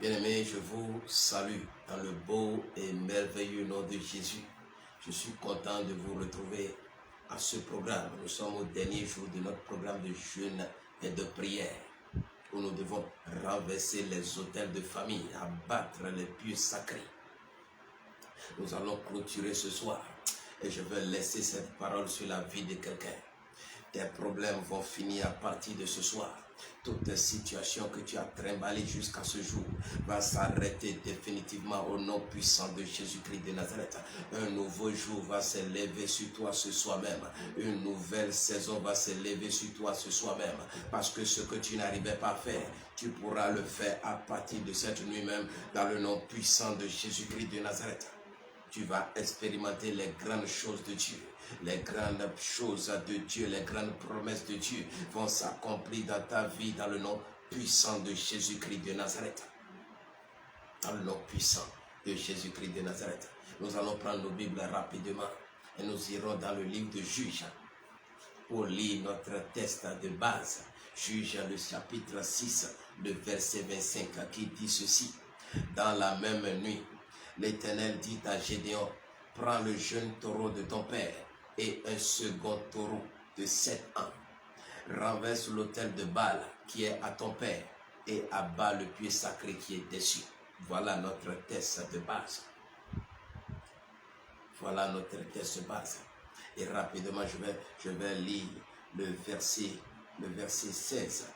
Bien-aimés, je vous salue dans le beau et merveilleux nom de Jésus. Je suis content de vous retrouver à ce programme. Nous sommes au dernier jour de notre programme de jeûne et de prière, où nous devons renverser les autels de famille, abattre les pieux sacrés. Nous allons clôturer ce soir et je vais laisser cette parole sur la vie de quelqu'un. Tes problèmes vont finir à partir de ce soir. Toute situation que tu as trimballée jusqu'à ce jour va s'arrêter définitivement au nom puissant de Jésus-Christ de Nazareth. Un nouveau jour va se lever sur toi ce soir même. Une nouvelle saison va se lever sur toi ce soir même. Parce que ce que tu n'arrivais pas à faire, tu pourras le faire à partir de cette nuit même dans le nom puissant de Jésus-Christ de Nazareth. Tu vas expérimenter les grandes choses de Dieu. Les grandes choses de Dieu, les grandes promesses de Dieu vont s'accomplir dans ta vie dans le nom puissant de Jésus-Christ de Nazareth. Dans le nom puissant de Jésus-Christ de Nazareth. Nous allons prendre nos Bibles rapidement et nous irons dans le livre de Juges pour lire notre texte de base. Juges, le chapitre 6, le verset 25 qui dit ceci. Dans la même nuit, l'Éternel dit à Gédéon, prends le jeune taureau de ton père et un second taureau de 7 ans. Renverse l'autel de Baal qui est à ton père et abat le pied sacré qui est dessus. Voilà notre texte de base. Voilà notre texte de base. Et rapidement, je vais lire le verset 16.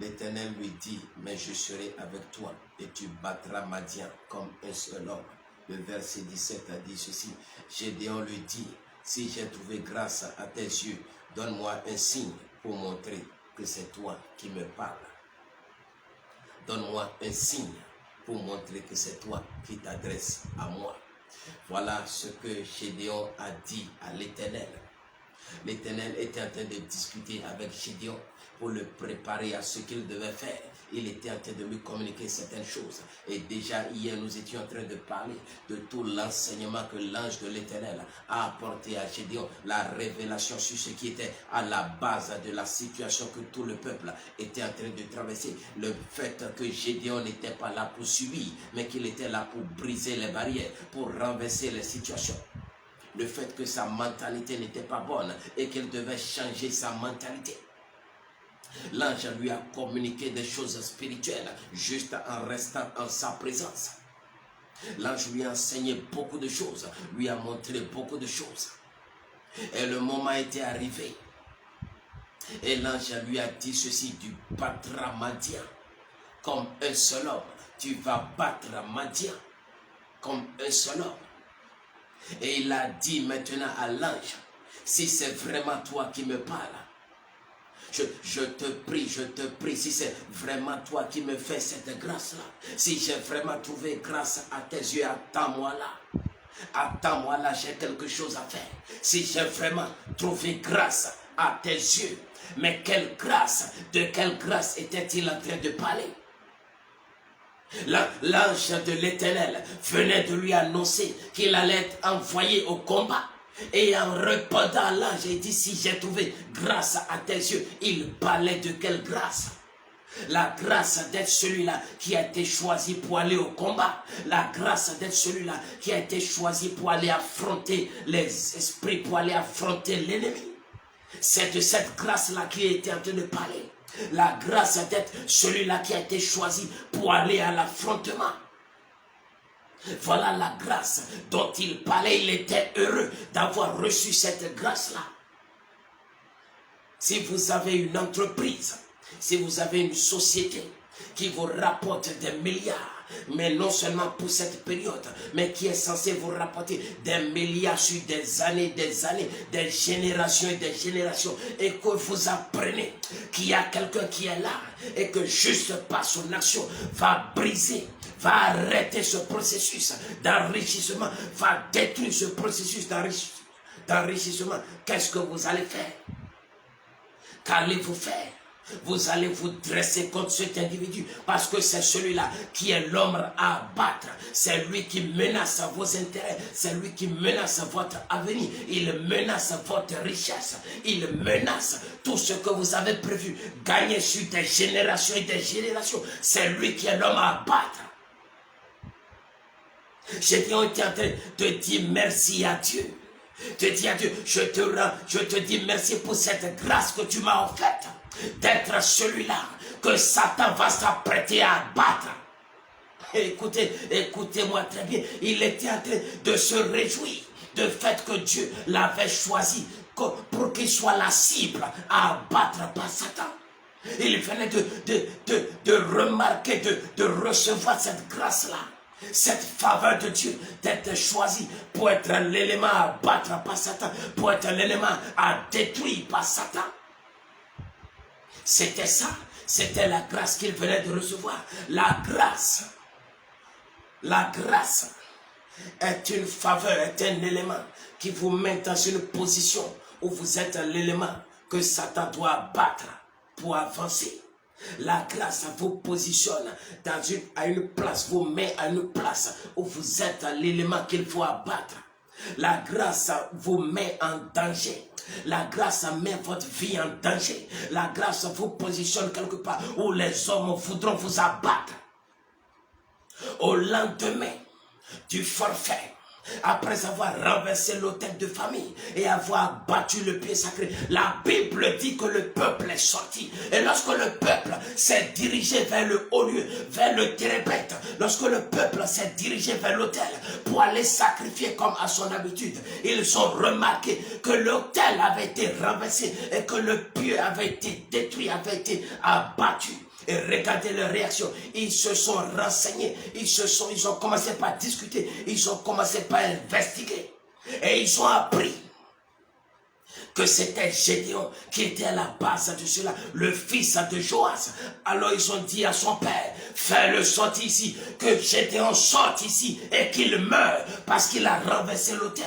L'Éternel lui dit, mais je serai avec toi et tu battras Madian comme un seul homme. Le verset 17 a dit ceci. Gédéon lui dit, si j'ai trouvé grâce à tes yeux, donne-moi un signe pour montrer que c'est toi qui me parles. Donne-moi un signe pour montrer que c'est toi qui t'adresses à moi. Voilà ce que Gédéon a dit à l'Éternel. L'Éternel était en train de discuter avec Gédéon pour le préparer à ce qu'il devait faire. Il était en train de lui communiquer certaines choses. Et déjà hier, nous étions en train de parler de tout l'enseignement que l'ange de l'Éternel a apporté à Gédéon. La révélation sur ce qui était à la base de la situation que tout le peuple était en train de traverser. Le fait que Gédéon n'était pas là pour subir, mais qu'il était là pour briser les barrières, pour renverser les situations. Le fait que sa mentalité n'était pas bonne et qu'il devait changer sa mentalité. L'ange lui a communiqué des choses spirituelles juste en restant en sa présence. L'ange lui a enseigné beaucoup de choses, lui a montré beaucoup de choses. Et le moment était arrivé. Et l'ange lui a dit ceci, tu battras Madian comme un seul homme. Tu vas battre Madian comme un seul homme. Et il a dit maintenant à l'ange, si c'est vraiment toi qui me parles, je te prie, si c'est vraiment toi qui me fais cette grâce-là, si j'ai vraiment trouvé grâce à tes yeux, attends-moi là, j'ai quelque chose à faire. Si j'ai vraiment trouvé grâce à tes yeux, mais quelle grâce, de quelle grâce était-il en train de parler? L'ange de l'Éternel venait de lui annoncer qu'il allait être envoyé au combat. Et en répondant à l'ange, il dit, si j'ai trouvé grâce à tes yeux, il parlait de quelle grâce? La grâce d'être celui-là qui a été choisi pour aller au combat. La grâce d'être celui-là qui a été choisi pour aller affronter les esprits, pour aller affronter l'ennemi. C'est de cette grâce-là qu'il était en train de parler. La grâce d'être celui-là qui a été choisi pour aller à l'affrontement. Voilà la grâce dont il parlait. Il était heureux d'avoir reçu cette grâce-là. Si vous avez une entreprise, si vous avez une société qui vous rapporte des milliards, mais non seulement pour cette période, mais qui est censé vous rapporter des milliards sur des années, des générations et des générations, et que vous apprenez qu'il y a quelqu'un qui est là, et que juste par son action va briser, va arrêter ce processus d'enrichissement, va détruire ce processus d'enrichissement. Qu'est-ce que vous allez faire? Qu'allez-vous faire? Vous allez vous dresser contre cet individu parce que c'est celui-là qui est l'homme à abattre. C'est lui qui menace vos intérêts. C'est lui qui menace votre avenir. Il menace votre richesse. Il menace tout ce que vous avez prévu. Gagner sur des générations et des générations. C'est lui qui est l'homme à abattre. Gédéon était en train de dire merci à Dieu. De dire à Dieu, je te dis merci pour cette grâce que tu m'as offerte. D'être celui-là que Satan va s'apprêter à abattre. Écoutez-moi très bien. Il était en train de se réjouir du fait que Dieu l'avait choisi pour qu'il soit la cible à abattre par Satan. Il venait de remarquer, de recevoir cette grâce-là. Cette faveur de Dieu d'être choisi pour être l'élément à abattre par Satan, pour être l'élément à détruire par Satan. C'était ça, c'était la grâce qu'il venait de recevoir. La grâce est une faveur, est un élément qui vous met dans une position où vous êtes l'élément que Satan doit abattre pour avancer. La grâce vous positionne à une place, vous met à une place où vous êtes l'élément qu'il faut abattre. La grâce vous met en danger. La grâce met votre vie en danger. La grâce vous positionne quelque part où les hommes voudront vous abattre. Au lendemain du forfait, après avoir renversé l'autel de famille et avoir battu le pied sacré, la Bible dit que le peuple est sorti. Et lorsque le peuple s'est dirigé vers le haut lieu, vers le térébète, lorsque le peuple s'est dirigé vers l'autel pour aller sacrifier comme à son habitude, ils ont remarqué que l'autel avait été renversé et que le pieu avait été détruit, avait été abattu. Et regardez leur réaction. Ils se sont renseignés. Ils ont commencé par discuter. Ils ont commencé par investiguer. Et ils ont appris que c'était Gédéon qui était à la base de cela, le fils de Joas. Alors ils ont dit à son père, fais-le sortir ici, que Gédéon sorte ici et qu'il meure parce qu'il a renversé l'autel.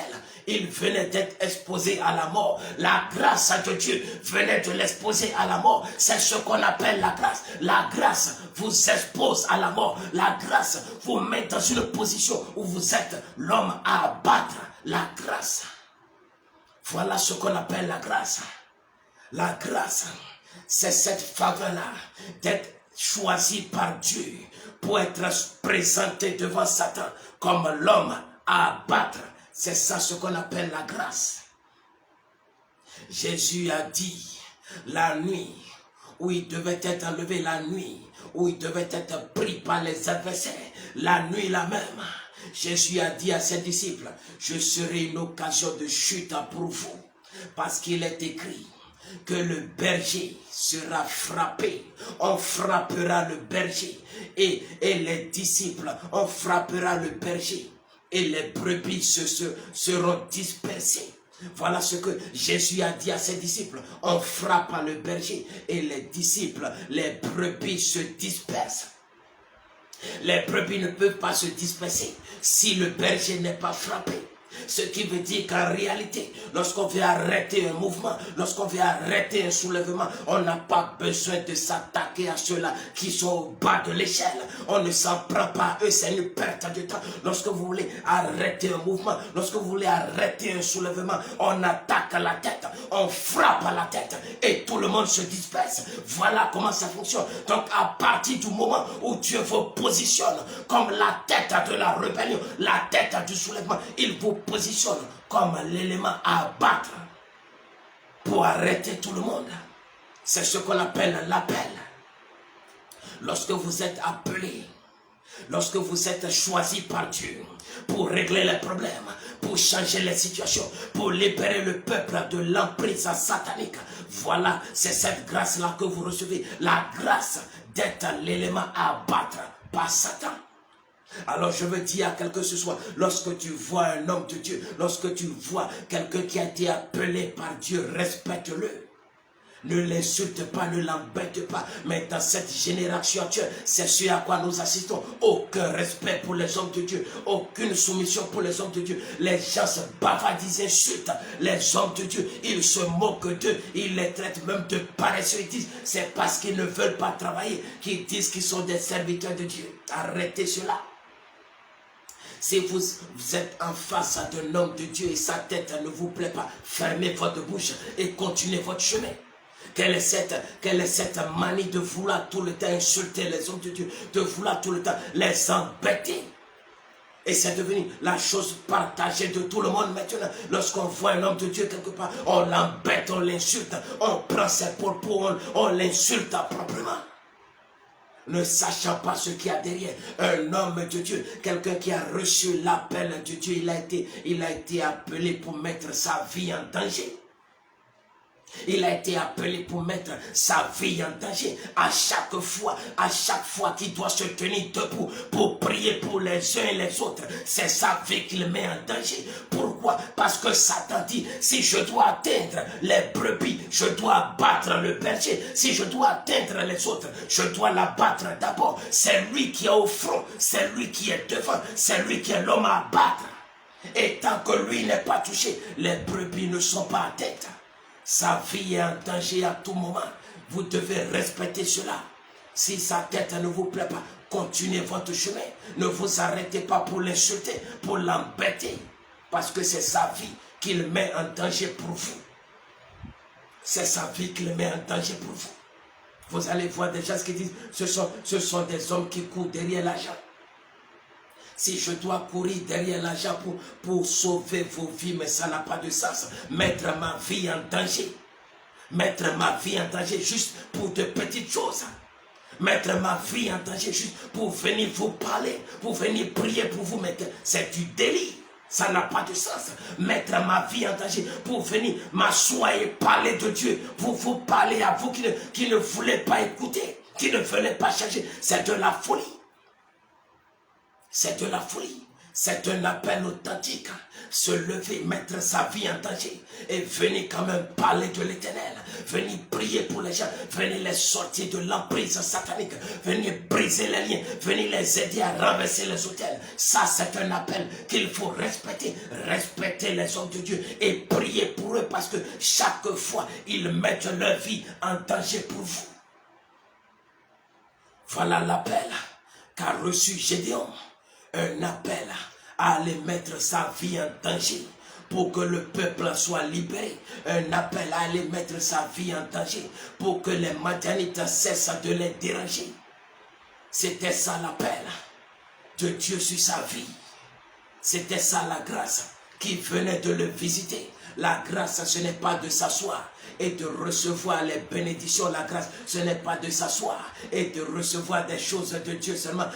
Il venait d'être exposé à la mort. La grâce de Dieu venait de l'exposer à la mort. C'est ce qu'on appelle la grâce. La grâce vous expose à la mort. La grâce vous met dans une position où vous êtes l'homme à abattre. La grâce. Voilà ce qu'on appelle la grâce. La grâce, c'est cette faveur-là d'être choisi par Dieu pour être présenté devant Satan comme l'homme à abattre. C'est ça ce qu'on appelle la grâce. Jésus a dit la nuit où il devait être enlevé, la nuit où il devait être pris par les adversaires, la nuit la même. Jésus a dit à ses disciples, je serai une occasion de chute pour vous, parce qu'il est écrit que le berger sera frappé, on frappera le berger, et les disciples, on frappera le berger, et les brebis seront dispersées. Voilà ce que Jésus a dit à ses disciples, on frappe le berger, et les disciples, les brebis se dispersent. Les brebis ne peuvent pas se disperser si le berger n'est pas frappé. Ce qui veut dire qu'en réalité, lorsqu'on veut arrêter un mouvement, lorsqu'on veut arrêter un soulèvement, on n'a pas besoin de s'attaquer à ceux-là qui sont au bas de l'échelle. On ne s'en prend pas à eux, c'est une perte de temps. Lorsque vous voulez arrêter un mouvement, lorsque vous voulez arrêter un soulèvement, on attaque à la tête, on frappe à la tête et tout le monde se disperse. Voilà comment ça fonctionne. Donc à partir du moment où Dieu vous positionne comme la tête de la rébellion, la tête du soulèvement, il vous positionne comme l'élément à abattre pour arrêter tout le monde. C'est ce qu'on appelle l'appel. Lorsque vous êtes appelé, lorsque vous êtes choisi par Dieu pour régler les problèmes, pour changer les situations, pour libérer le peuple de l'emprise satanique, voilà, c'est cette grâce-là que vous recevez. La grâce d'être l'élément à abattre par Satan. Alors je veux dire à quelqu'un ce soir, lorsque tu vois un homme de Dieu, lorsque tu vois quelqu'un qui a été appelé par Dieu, respecte-le. Ne l'insulte pas, ne l'embête pas. Mais dans cette génération actuelle, c'est ce à quoi nous assistons. Aucun respect pour les hommes de Dieu. Aucune soumission pour les hommes de Dieu. Les gens se bavardisent, insultent les hommes de Dieu. Ils se moquent d'eux. Ils les traitent même de paresseux. Ils disent, c'est parce qu'ils ne veulent pas travailler qu'ils disent qu'ils sont des serviteurs de Dieu. Arrêtez cela. Si vous êtes en face d'un homme de Dieu et sa tête ne vous plaît pas, fermez votre bouche et continuez votre chemin. Quelle est cette manie de vouloir tout le temps insulter les hommes de Dieu, de vouloir tout le temps les embêter? Et c'est devenu la chose partagée de tout le monde maintenant. Lorsqu'on voit un homme de Dieu quelque part, on l'embête, on l'insulte, on prend ses propos, on l'insulte proprement. Ne sachant pas ce qu'il y a derrière, un homme de Dieu, quelqu'un qui a reçu l'appel de Dieu, il a été appelé pour mettre sa vie en danger. Il a été appelé pour mettre sa vie en danger à chaque fois qu'il doit se tenir debout pour prier pour les uns et les autres. C'est sa vie qu'il met en danger. Pourquoi? Parce que Satan dit, si je dois atteindre les brebis, je dois abattre le berger. Si je dois atteindre les autres, je dois l'abattre d'abord. C'est lui qui est au front, c'est lui qui est devant, c'est lui qui est l'homme à abattre. Et tant que lui n'est pas touché, les brebis ne sont pas atteintes. Sa vie est en danger à tout moment. Vous devez respecter cela. Si sa tête ne vous plaît pas, continuez votre chemin. Ne vous arrêtez pas pour l'insulter, pour l'embêter. Parce que c'est sa vie qu'il met en danger pour vous. C'est sa vie qu'il met en danger pour vous. Vous allez voir des gens qui disent, ce sont des hommes qui courent derrière l'argent. Si je dois courir derrière l'argent pour sauver vos vies, mais ça n'a pas de sens. Mettre ma vie en danger. Mettre ma vie en danger juste pour de petites choses. Mettre ma vie en danger juste pour venir vous parler, pour venir prier pour vous. C'est du délit. Ça n'a pas de sens. Mettre ma vie en danger pour venir m'asseoir et parler de Dieu. Pour vous parler à vous qui ne voulez pas écouter, qui ne voulez pas changer. C'est de la folie. C'est de la folie. C'est un appel authentique. Se lever, mettre sa vie en danger et venir quand même parler de l'Éternel. Venir prier pour les gens. Venir les sortir de l'emprise satanique. Venir briser les liens. Venir les aider à renverser les autels. Ça, c'est un appel qu'il faut respecter. Respecter les hommes de Dieu et prier pour eux parce que chaque fois, ils mettent leur vie en danger pour vous. Voilà l'appel qu'a reçu Gédéon. Un appel à aller mettre sa vie en danger pour que le peuple soit libéré. Un appel à aller mettre sa vie en danger pour que les Madianites cessent de les déranger. C'était ça l'appel de Dieu sur sa vie. C'était ça la grâce qui venait de le visiter. La grâce, ce n'est pas de s'asseoir et de recevoir les bénédictions. La grâce, ce n'est pas de s'asseoir et de recevoir des choses de Dieu seulement.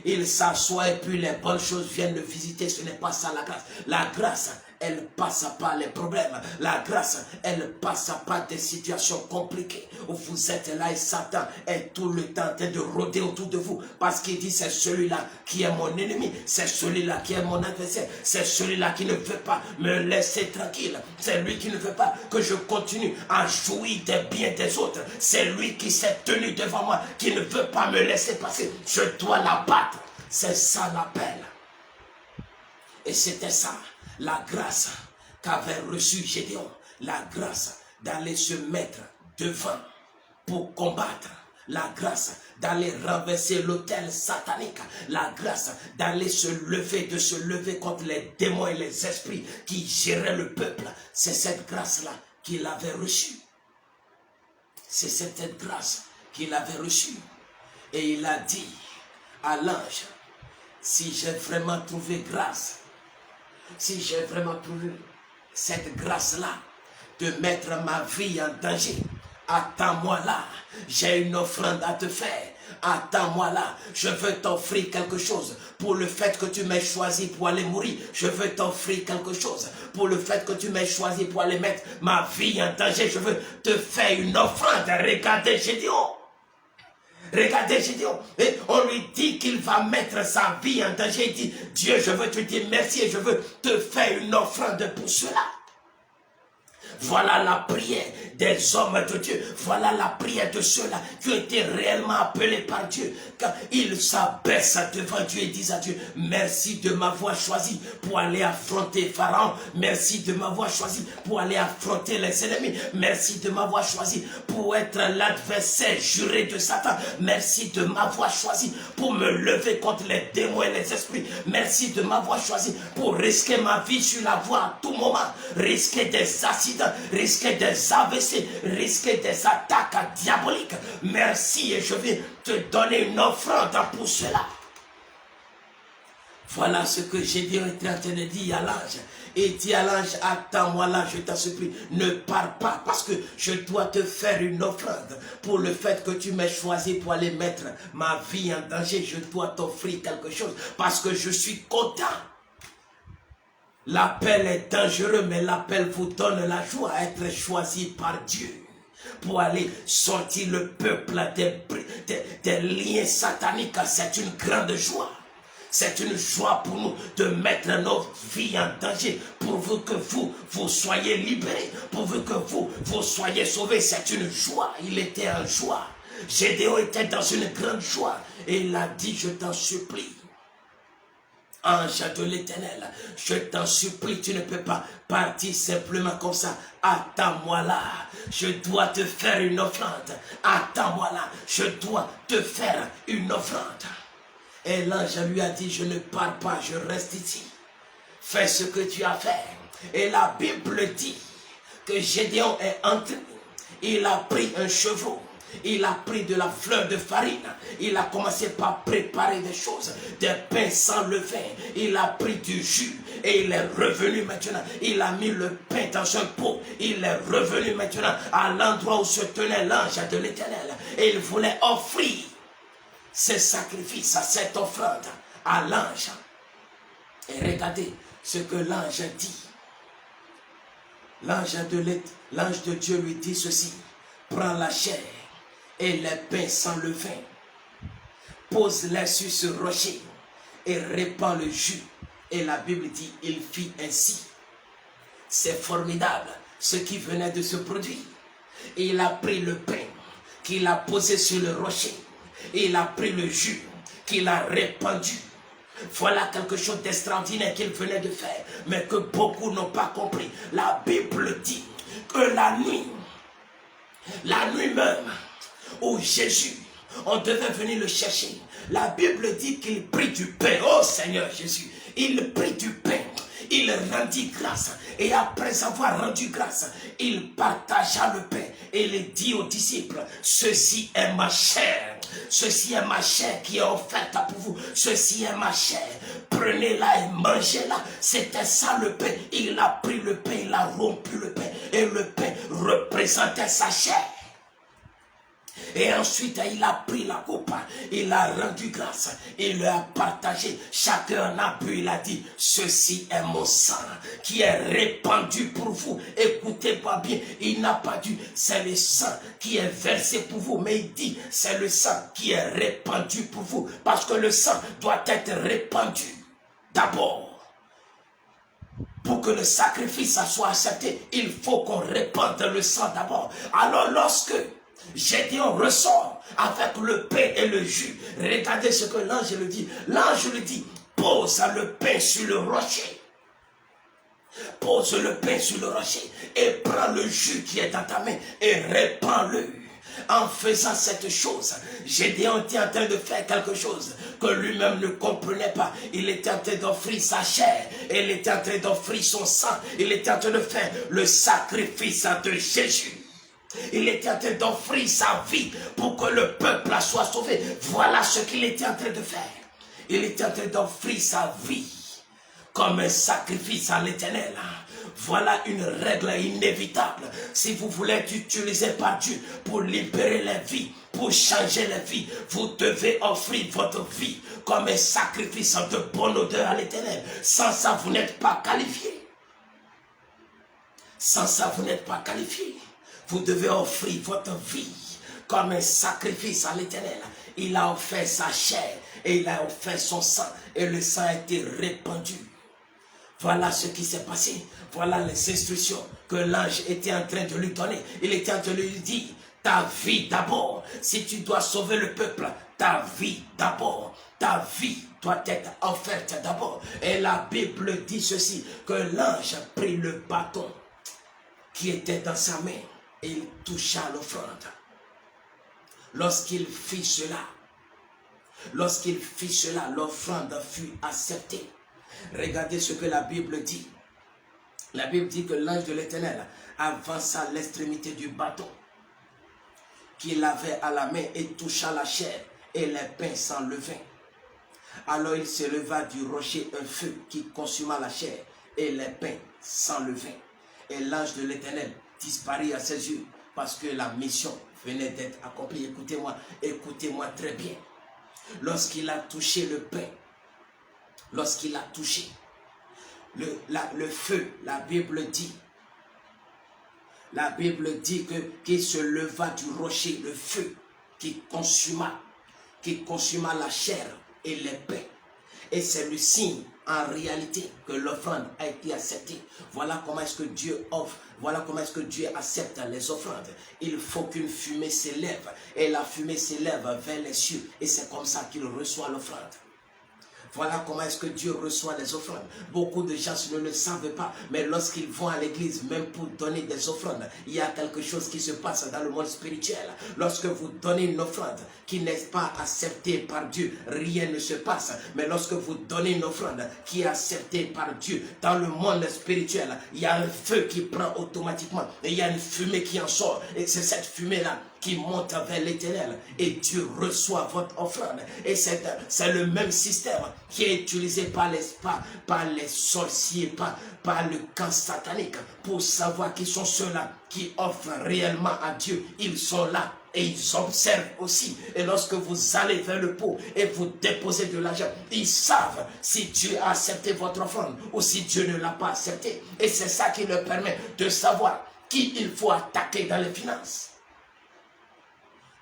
Il s'assoit et puis les bonnes choses viennent le visiter. Ce n'est pas ça la grâce. La grâce, elle passe par les problèmes. La grâce, elle passe par des situations compliquées où vous êtes là et Satan est tout le temps en train de rôder autour de vous parce qu'il dit c'est celui-là qui est mon ennemi, c'est celui-là qui est mon adversaire, c'est celui-là qui ne veut pas me laisser tranquille, c'est lui qui ne veut pas que je continue à jouir des biens des autres, c'est lui qui s'est tenu devant moi, qui ne veut pas me laisser passer, je dois l'abattre. C'est ça l'appel. Et c'était ça la grâce qu'avait reçue Gédéon, la grâce d'aller se mettre devant pour combattre, la grâce d'aller renverser l'autel satanique, la grâce d'aller se lever contre les démons et les esprits qui géraient le peuple. C'est cette grâce-là qu'il avait reçue. C'est cette grâce qu'il avait reçue. Et il a dit à l'ange, si j'ai vraiment trouvé grâce, si j'ai vraiment trouvé cette grâce-là, de mettre ma vie en danger, attends-moi là, j'ai une offrande à te faire. Attends-moi là, je veux t'offrir quelque chose. Pour le fait que tu m'aies choisi pour aller mourir, je veux t'offrir quelque chose. Pour le fait que tu m'aies choisi pour aller mettre ma vie en danger, je veux te faire une offrande. Regardez Gédéon. Regardez Gédéon, et on lui dit qu'il va mettre sa vie en danger. Il dit, Dieu, je veux te dire merci et je veux te faire une offrande pour cela. Voilà la prière des hommes de Dieu. Voilà la prière de ceux-là qui ont été réellement appelés par Dieu. Quand ils s'abaissent devant Dieu et disent à Dieu, merci de m'avoir choisi pour aller affronter Pharaon. Merci de m'avoir choisi pour aller affronter les ennemis. Merci de m'avoir choisi pour être l'adversaire juré de Satan. Merci de m'avoir choisi pour me lever contre les démons et les esprits. Merci de m'avoir choisi pour risquer ma vie sur la voie à tout moment. Risquer des accidents, risquer des AVC, risquer des attaques diaboliques. Merci et je vais te donner une offrande pour cela. Voilà ce que Gédéon était en train de dire à l'ange. Et dit à l'ange, attends-moi là, je t'en supplie, ne pars pas parce que je dois te faire une offrande pour le fait que tu m'aies choisi pour aller mettre ma vie en danger. Je dois t'offrir quelque chose parce que je suis content. L'appel est dangereux, mais l'appel vous donne la joie à être choisi par Dieu pour aller sortir le peuple des liens sataniques. C'est une grande joie. C'est une joie pour nous de mettre nos vies en danger, pourvu que vous soyez libérés, pourvu que vous soyez sauvés. C'est une joie. Il était en joie. Gédéon était dans une grande joie. Et il a dit, je t'en supplie, ange de l'Éternel, je t'en supplie, tu ne peux pas partir simplement comme ça. Attends-moi là, je dois te faire une offrande. Attends-moi là, je dois te faire une offrande. Et l'ange lui a dit, je ne pars pas, je reste ici. Fais ce que tu as fait. Et la Bible dit que Gédéon est entré. Il a pris un chevreau. Il a pris de la fleur de farine. Il a commencé par préparer des choses. Des pains sans levain. Il a pris du jus. Et il est revenu maintenant. Il a mis le pain dans un pot. Il est revenu maintenant à l'endroit où se tenait l'ange de l'Éternel. Et il voulait offrir ce sacrifice, cette offrande à l'ange. Et regardez ce que l'ange dit. L'ange de Dieu lui dit ceci. Prends la chair et les pains sans levain. Pose-les sur ce rocher et répands le jus. Et la Bible dit, il fit ainsi. C'est formidable ce qui venait de se produire. Et il a pris le pain qu'il a posé sur le rocher. Et il a pris le jus qu'il a répandu. Voilà quelque chose d'extraordinaire qu'il venait de faire, mais que beaucoup n'ont pas compris. La Bible dit que la nuit même, où Jésus, on devait venir le chercher, la Bible dit qu'il prit du pain. Oh Seigneur Jésus, il prit du pain. Il rendit grâce. Et après avoir rendu grâce, il partagea le pain. Et il dit aux disciples, ceci est ma chair. Ceci est ma chair qui est offerte pour vous. Ceci est ma chair. Prenez-la et mangez-la. C'était ça le pain. Il a pris le pain, il a rompu le pain. Et le pain représentait sa chair. Et ensuite, il a pris la coupe, il a rendu grâce, il l'a partagé. Chacun en a bu, il a dit, ceci est mon sang qui est répandu pour vous. Écoutez-moi bien, il n'a pas dit, c'est le sang qui est versé pour vous, mais il dit, c'est le sang qui est répandu pour vous. Parce que le sang doit être répandu d'abord. Pour que le sacrifice soit accepté, il faut qu'on répande le sang d'abord. Alors lorsque Gédéon ressort avec le pain et le jus, regardez ce que l'ange lui dit. L'ange lui dit, pose le pain sur le rocher. Pose le pain sur le rocher et prends le jus qui est dans ta main et répands-le. En faisant cette chose, Gédéon était en train de faire quelque chose que lui-même ne comprenait pas. Il était en train d'offrir sa chair, il était en train d'offrir son sang, il était en train de faire le sacrifice de Jésus. Il était en train d'offrir sa vie pour que le peuple soit sauvé. Voilà ce qu'il était en train de faire. Il était en train d'offrir sa vie comme un sacrifice à l'Éternel. Voilà une règle inévitable. Si vous voulez être utilisé par Dieu pour libérer les vies, pour changer les vies, vous devez offrir votre vie comme un sacrifice de bonne odeur à l'Éternel. Sans ça, vous n'êtes pas qualifié. Sans ça, vous n'êtes pas qualifié. Vous devez offrir votre vie comme un sacrifice à l'Éternel. Il a offert sa chair et il a offert son sang et le sang a été répandu. Voilà ce qui s'est passé. Voilà les instructions que l'ange était en train de lui donner. Il était en train de lui dire, ta vie d'abord. Si tu dois sauver le peuple, ta vie d'abord. Ta vie doit être offerte d'abord. Et la Bible dit ceci, que l'ange prit le bâton qui était dans sa main et il toucha l'offrande. Lorsqu'il fit cela, l'offrande fut acceptée. Regardez ce que la Bible dit. La Bible dit que l'ange de l'Éternel avança à l'extrémité du bâton qu'il avait à la main et toucha la chair et les pains s'enlevèrent. Alors il se leva du rocher un feu qui consuma la chair et les pains s'enlevèrent. Et l'ange de l'Éternel disparut à ses yeux parce que la mission venait d'être accomplie. Écoutez-moi très bien. Lorsqu'il a touché le pain, lorsqu'il a touché le feu, la Bible dit qu'il se leva du rocher, le feu qui consuma la chair et les pains. Et c'est le signe en réalité que l'offrande a été acceptée. Voilà comment est-ce que Dieu offre, voilà comment est-ce que Dieu accepte les offrandes. Il faut qu'une fumée s'élève et la fumée s'élève vers les cieux et c'est comme ça qu'il reçoit l'offrande. Voilà comment est-ce que Dieu reçoit les offrandes. Beaucoup de gens ne le savent pas, mais lorsqu'ils vont à l'église, même pour donner des offrandes, il y a quelque chose qui se passe dans le monde spirituel. Lorsque vous donnez une offrande qui n'est pas acceptée par Dieu, rien ne se passe. Mais lorsque vous donnez une offrande qui est acceptée par Dieu, dans le monde spirituel, il y a un feu qui prend automatiquement, et il y a une fumée qui en sort, et c'est cette fumée-là qui monte vers l'Éternel et Dieu reçoit votre offrande. Et c'est le même système qui est utilisé par les sorciers, par le camp satanique pour savoir qui sont ceux-là qui offrent réellement à Dieu. Ils sont là et ils observent aussi. Et lorsque vous allez vers le pot et vous déposez de l'argent, ils savent si Dieu a accepté votre offrande ou si Dieu ne l'a pas accepté. Et c'est ça qui leur permet de savoir qui il faut attaquer dans les finances.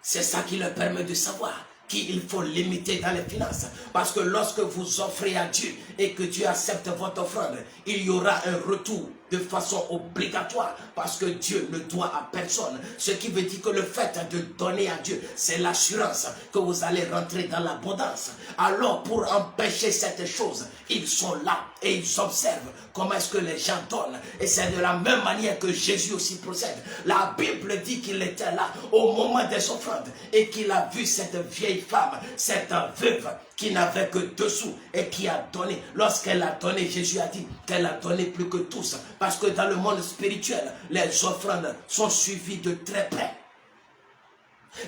C'est ça qui leur permet de savoir qui il faut limiter dans les finances. Parce que lorsque vous offrez à Dieu et que Dieu accepte votre offrande, il y aura un retour de façon obligatoire parce que Dieu ne doit à personne. Ce qui veut dire que le fait de donner à Dieu, c'est l'assurance que vous allez rentrer dans l'abondance. Alors pour empêcher cette chose, ils sont là et ils observent comment est-ce que les gens donnent. Et c'est de la même manière que Jésus aussi procède. La Bible dit qu'il était là au moment des offrandes et qu'il a vu cette vieille femme, cette veuve qui n'avait que 2 sous et qui a donné. Lorsqu'elle a donné, Jésus a dit qu'elle a donné plus que tous. Parce que dans le monde spirituel, les offrandes sont suivies de très près.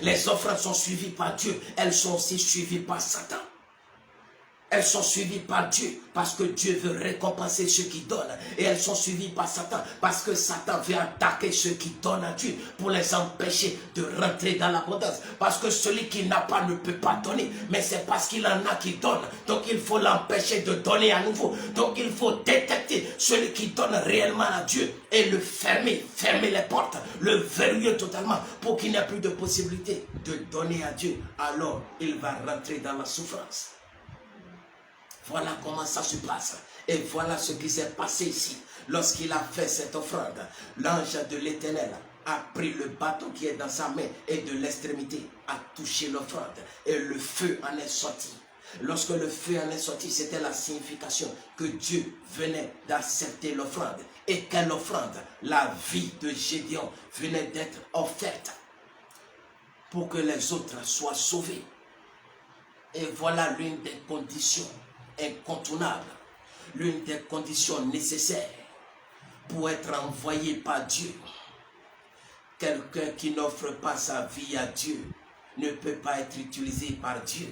Les offrandes sont suivies par Dieu. Elles sont aussi suivies par Satan. Elles sont suivies par Dieu parce que Dieu veut récompenser ceux qui donnent. Et elles sont suivies par Satan parce que Satan veut attaquer ceux qui donnent à Dieu pour les empêcher de rentrer dans l'abondance. Parce que celui qui n'a pas ne peut pas donner. Mais c'est parce qu'il en a qui donne. Donc il faut l'empêcher de donner à nouveau. Donc il faut détecter celui qui donne réellement à Dieu et le fermer les portes, le verrouiller totalement pour qu'il n'y ait plus de possibilité de donner à Dieu. Alors il va rentrer dans la souffrance. Voilà comment ça se passe. Et voilà ce qui s'est passé ici. Lorsqu'il a fait cette offrande, l'ange de l'Éternel a pris le bâton qui est dans sa main et de l'extrémité a touché l'offrande. Et le feu en est sorti. Lorsque le feu en est sorti, c'était la signification que Dieu venait d'accepter l'offrande. Et quelle offrande? La vie de Gédéon venait d'être offerte pour que les autres soient sauvés. Et voilà l'une des conditions incontournable, l'une des conditions nécessaires pour être envoyé par Dieu. Quelqu'un qui n'offre pas sa vie à Dieu ne peut pas être utilisé par Dieu.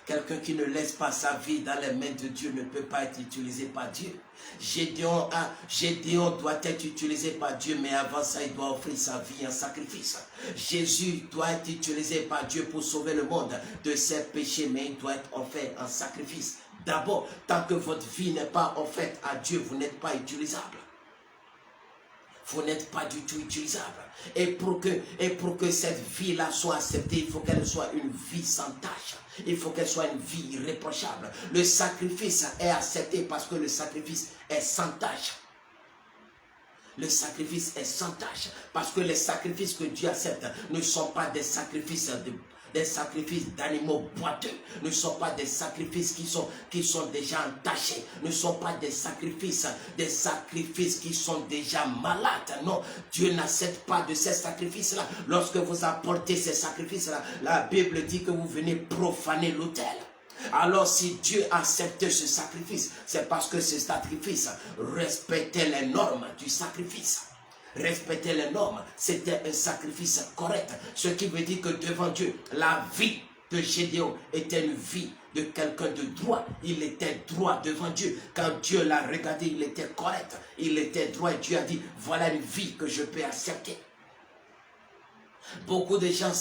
Quelqu'un qui ne laisse pas sa vie dans les mains de Dieu ne peut pas être utilisé par Dieu. Gédéon doit être utilisé par Dieu, mais avant ça, il doit offrir sa vie en sacrifice. Jésus doit être utilisé par Dieu pour sauver le monde de ses péchés, mais il doit être offert en sacrifice. D'abord, tant que votre vie n'est pas offerte à Dieu, vous n'êtes pas utilisable. vous n'êtes pas du tout utilisable. Et pour que cette vie-là soit acceptée, il faut qu'elle soit une vie sans tâche. Il faut qu'elle soit une vie irréprochable. Le sacrifice est accepté parce que le sacrifice est sans tâche. Le sacrifice est sans tâche. Parce que les sacrifices que Dieu accepte ne sont pas des sacrifices d'animaux boiteux, ne sont pas des sacrifices qui sont déjà entachés, ne sont pas des sacrifices qui sont déjà malades. Non, Dieu n'accepte pas de ces sacrifices-là. Lorsque vous apportez ces sacrifices-là, la Bible dit que vous venez profaner l'autel. Alors si Dieu acceptait ce sacrifice, c'est parce que ce sacrifice respectait les normes du sacrifice. Respecter les normes, c'était un sacrifice correct. Ce qui veut dire que devant Dieu, la vie de Gédéon était une vie de quelqu'un de droit. Il était droit devant Dieu. Quand Dieu l'a regardé, il était correct. Il était droit et Dieu a dit, voilà une vie que je peux accepter. Beaucoup de gens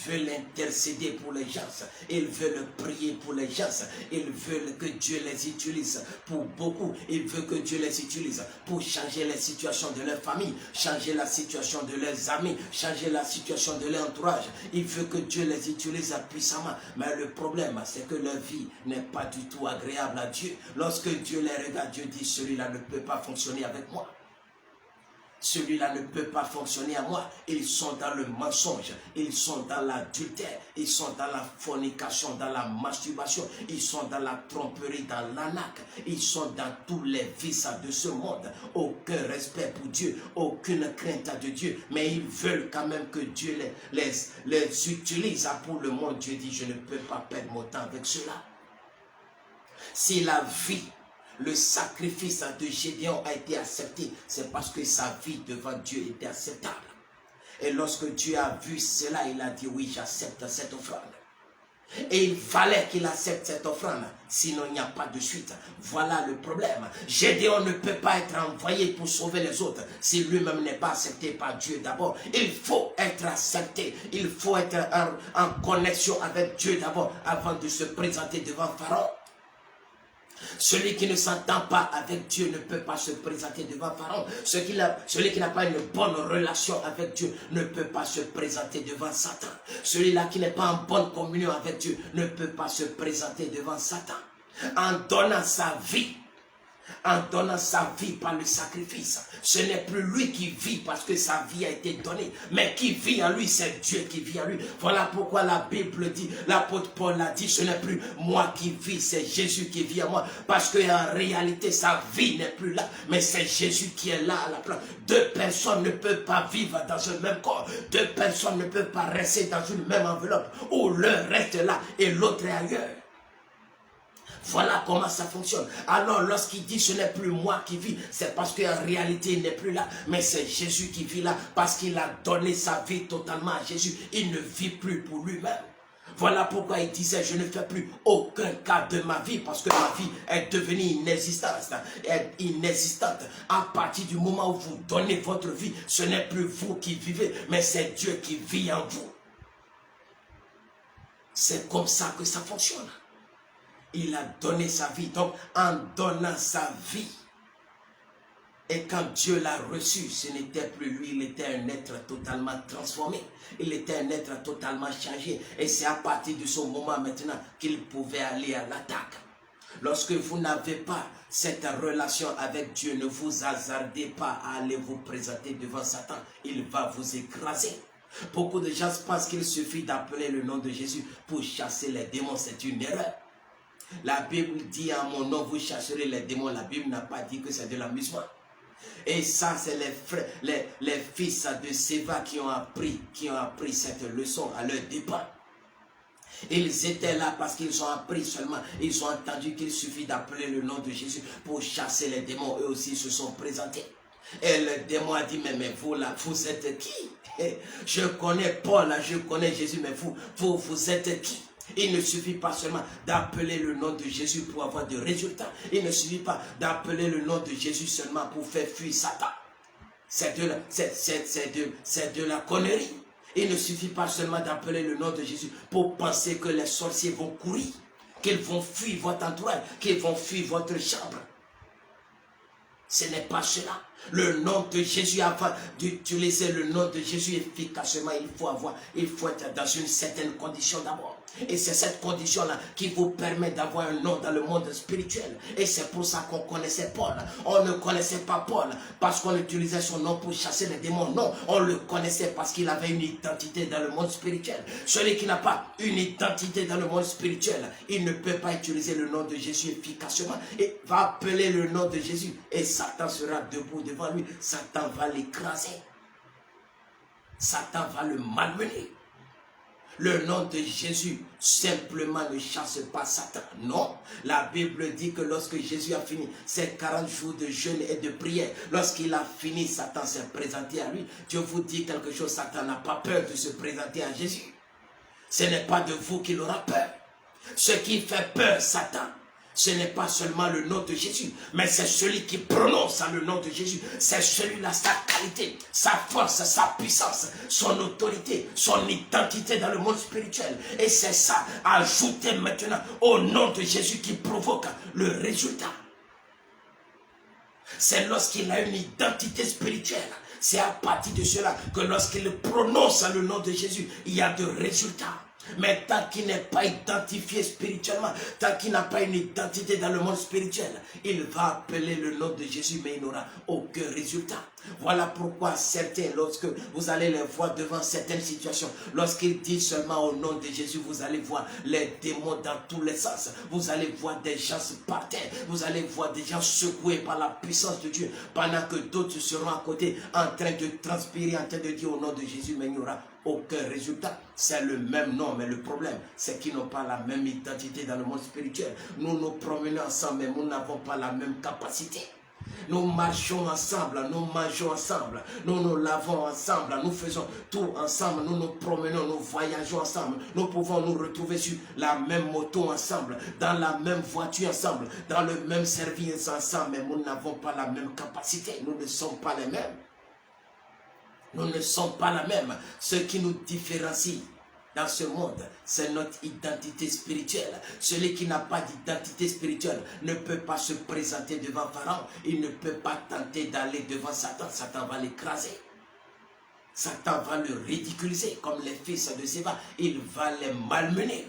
veulent intercéder pour les gens, ils veulent prier pour les gens, ils veulent que Dieu les utilise pour beaucoup, ils veulent que Dieu les utilise pour changer les situations de leur famille, changer la situation de leurs amis, changer la situation de leur entourage, ils veulent que Dieu les utilise puissamment, mais le problème c'est que leur vie n'est pas du tout agréable à Dieu. Lorsque Dieu les regarde, Dieu dit celui-là ne peut pas fonctionner avec moi. Celui-là ne peut pas fonctionner à moi. Ils sont dans le mensonge, ils sont dans l'adultère, ils sont dans la fornication, dans la masturbation, ils sont dans la tromperie, dans l'arnaque, ils sont dans tous les vices de ce monde. Aucun respect pour Dieu, aucune crainte de Dieu, mais ils veulent quand même que Dieu les utilise pour le monde. Dieu dit, je ne peux pas perdre mon temps avec cela. Si la vie, le sacrifice de Gédéon a été accepté, c'est parce que sa vie devant Dieu était acceptable. Et lorsque Dieu a vu cela, il a dit, oui, j'accepte cette offrande. Et il fallait qu'il accepte cette offrande, sinon il n'y a pas de suite. Voilà le problème. Gédéon ne peut pas être envoyé pour sauver les autres si lui-même n'est pas accepté par Dieu d'abord. Il faut être accepté, il faut être en connexion avec Dieu d'abord avant de se présenter devant Pharaon. Celui qui ne s'entend pas avec Dieu ne peut pas se présenter devant Pharaon. Celui qui n'a pas une bonne relation avec Dieu ne peut pas se présenter devant Satan. Celui-là qui n'est pas en bonne communion avec Dieu ne peut pas se présenter devant Satan. En donnant sa vie par le sacrifice, ce n'est plus lui qui vit parce que sa vie a été donnée, mais qui vit en lui, c'est Dieu qui vit en lui. Voilà pourquoi la Bible dit, l'apôtre Paul a dit, ce n'est plus moi qui vis, c'est Jésus qui vit en moi, parce qu'en réalité sa vie n'est plus là, mais c'est Jésus qui est là à la place. Deux personnes ne peuvent pas vivre dans un même corps, deux personnes ne peuvent pas rester dans une même enveloppe, où l'un reste là et l'autre est ailleurs. Voilà comment ça fonctionne. Alors lorsqu'il dit ce n'est plus moi qui vis, c'est parce qu'en réalité il n'est plus là, mais c'est Jésus qui vit là, parce qu'il a donné sa vie totalement à Jésus. Il ne vit plus pour lui-même. Voilà pourquoi il disait, je ne fais plus aucun cas de ma vie, parce que ma vie est devenue inexistante. À partir du moment où vous donnez votre vie, ce n'est plus vous qui vivez, mais c'est Dieu qui vit en vous. C'est comme ça que ça fonctionne. Il a donné sa vie. Donc, en donnant sa vie, et quand Dieu l'a reçu, ce n'était plus lui, il était un être totalement transformé. Il était un être totalement changé. Et c'est à partir de ce moment maintenant qu'il pouvait aller à l'attaque. Lorsque vous n'avez pas cette relation avec Dieu, ne vous hasardez pas à aller vous présenter devant Satan. Il va vous écraser. Beaucoup de gens pensent qu'il suffit d'appeler le nom de Jésus pour chasser les démons. C'est une erreur. La Bible dit en mon nom vous chasserez les démons. La Bible n'a pas dit que c'est de l'amusement. Et ça c'est les fils de Séva qui ont appris cette leçon à leur dépens. Ils étaient là parce qu'ils ont appris seulement. Ils ont entendu qu'il suffit d'appeler le nom de Jésus pour chasser les démons. Eux aussi se sont présentés. Et le démon a dit, mais vous là, vous êtes qui? Je connais Paul, je connais Jésus, mais vous êtes qui? Il ne suffit pas seulement d'appeler le nom de Jésus pour avoir des résultats. Il ne suffit pas d'appeler le nom de Jésus seulement pour faire fuir Satan. C'est de la connerie. Il ne suffit pas seulement d'appeler le nom de Jésus pour penser que les sorciers vont courir, qu'ils vont fuir votre entourage, qu'ils vont fuir votre chambre. Ce n'est pas cela. Le nom de Jésus, avant d'utiliser le nom de Jésus efficacement, il faut être dans une certaine condition d'abord. Et c'est cette condition-là qui vous permet d'avoir un nom dans le monde spirituel. Et c'est pour ça qu'on connaissait Paul. On ne connaissait pas Paul parce qu'on utilisait son nom pour chasser les démons. Non, on le connaissait parce qu'il avait une identité dans le monde spirituel. Celui qui n'a pas une identité dans le monde spirituel, il ne peut pas utiliser le nom de Jésus efficacement. Et va appeler le nom de Jésus. Et Satan sera debout devant lui. Satan va l'écraser. Satan va le malmener. Le nom de Jésus simplement ne chasse pas Satan. Non, la Bible dit que lorsque Jésus a fini ses 40 jours de jeûne et de prière, lorsqu'il a fini, Satan s'est présenté à lui. Dieu vous dit quelque chose, Satan n'a pas peur de se présenter à Jésus. Ce n'est pas de vous qu'il aura peur. Ce qui fait peur, Satan, ce n'est pas seulement le nom de Jésus, mais c'est celui qui prononce le nom de Jésus. C'est celui-là, sa qualité, sa force, sa puissance, son autorité, son identité dans le monde spirituel. Et c'est ça, ajouté maintenant au nom de Jésus qui provoque le résultat. C'est lorsqu'il a une identité spirituelle. C'est à partir de cela que lorsqu'il prononce le nom de Jésus, il y a de résultats. Mais tant qu'il n'est pas identifié spirituellement, tant qu'il n'a pas une identité dans le monde spirituel, il va appeler le nom de Jésus, mais il n'aura aucun résultat. Voilà pourquoi certains, lorsque vous allez les voir devant certaines situations, lorsqu'ils disent seulement au nom de Jésus, vous allez voir les démons dans tous les sens. Vous allez voir des gens se par terre. Vous allez voir des gens secoués par la puissance de Dieu, pendant que d'autres seront à côté en train de transpirer, en train de dire au nom de Jésus, mais il n'y aura aucun résultat. C'est le même nom, mais le problème, c'est qu'ils n'ont pas la même identité dans le monde spirituel. Nous nous promenons ensemble, mais nous n'avons pas la même capacité. Nous marchons ensemble, nous mangeons ensemble, nous nous lavons ensemble, nous faisons tout ensemble, nous nous promenons, nous voyageons ensemble. Nous pouvons nous retrouver sur la même moto ensemble, dans la même voiture ensemble, dans le même service ensemble, mais nous n'avons pas la même capacité, nous ne sommes pas les mêmes. Nous ne sommes pas la même. Ce qui nous différencie dans ce monde, c'est notre identité spirituelle. Celui qui n'a pas d'identité spirituelle ne peut pas se présenter devant Pharaon. Il ne peut pas tenter d'aller devant Satan. Satan va l'écraser. Satan va le ridiculiser comme les fils de Séva. Il va les malmener.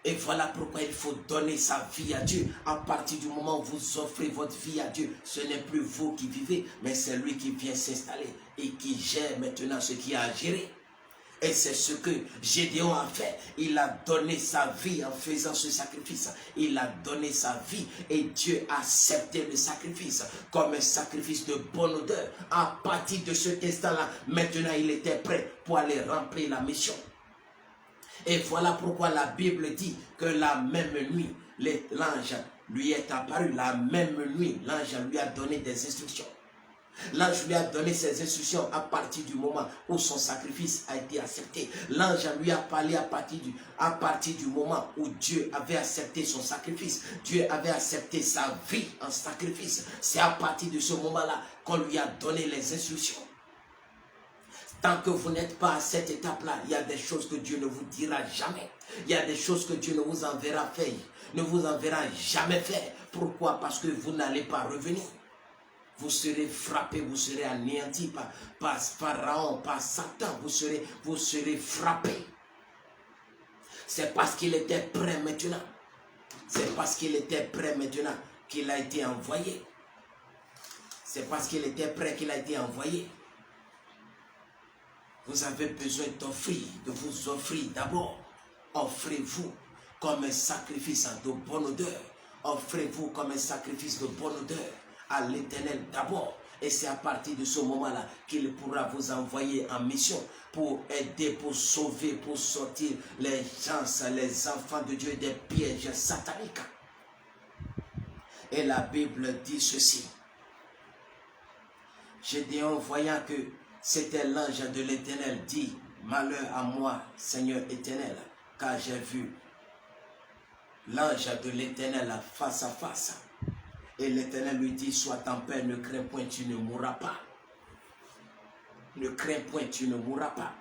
Et voilà pourquoi il faut donner sa vie à Dieu. À partir du moment où vous offrez votre vie à Dieu, ce n'est plus vous qui vivez, mais c'est lui qui vient s'installer et qui gère maintenant ce qui a à gérer. Et c'est ce que Gédéon a fait. Il a donné sa vie en faisant ce sacrifice. Il a donné sa vie et Dieu a accepté le sacrifice comme un sacrifice de bonne odeur. À partir de cet instant-là, maintenant il était prêt pour aller remplir la mission. Et voilà pourquoi la Bible dit que la même nuit, l'ange lui est apparu. La même nuit, l'ange lui a donné des instructions. L'ange lui a donné ses instructions à partir du moment où son sacrifice a été accepté. L'ange lui a parlé à partir du moment où Dieu avait accepté son sacrifice. Dieu avait accepté sa vie en sacrifice. C'est à partir de ce moment-là qu'on lui a donné les instructions. Tant que vous n'êtes pas à cette étape-là, il y a des choses que Dieu ne vous dira jamais. Il y a des choses que Dieu ne vous enverra faire, ne vous enverra jamais faire. Pourquoi? Parce que vous n'allez pas revenir. Vous serez frappé, vous serez anéanti par Pharaon, par Satan. Vous serez frappé. C'est parce qu'il était prêt maintenant. C'est parce qu'il était prêt maintenant qu'il a été envoyé. C'est parce qu'il était prêt qu'il a été envoyé. Vous avez besoin de vous offrir d'abord. Offrez-vous comme un sacrifice de bonne odeur. Offrez-vous comme un sacrifice de bonne odeur à l'Éternel d'abord. Et c'est à partir de ce moment-là qu'il pourra vous envoyer en mission pour aider, pour sauver, pour sortir les gens, les enfants de Dieu des pièges sataniques. Et la Bible dit ceci. Gédéon, voyant que c'était l'ange de l'Éternel, dit, malheur à moi, Seigneur éternel, car j'ai vu l'ange de l'Éternel face à face. Et l'Éternel lui dit, sois en paix, ne crains point, tu ne mourras pas. Ne crains point, tu ne mourras pas.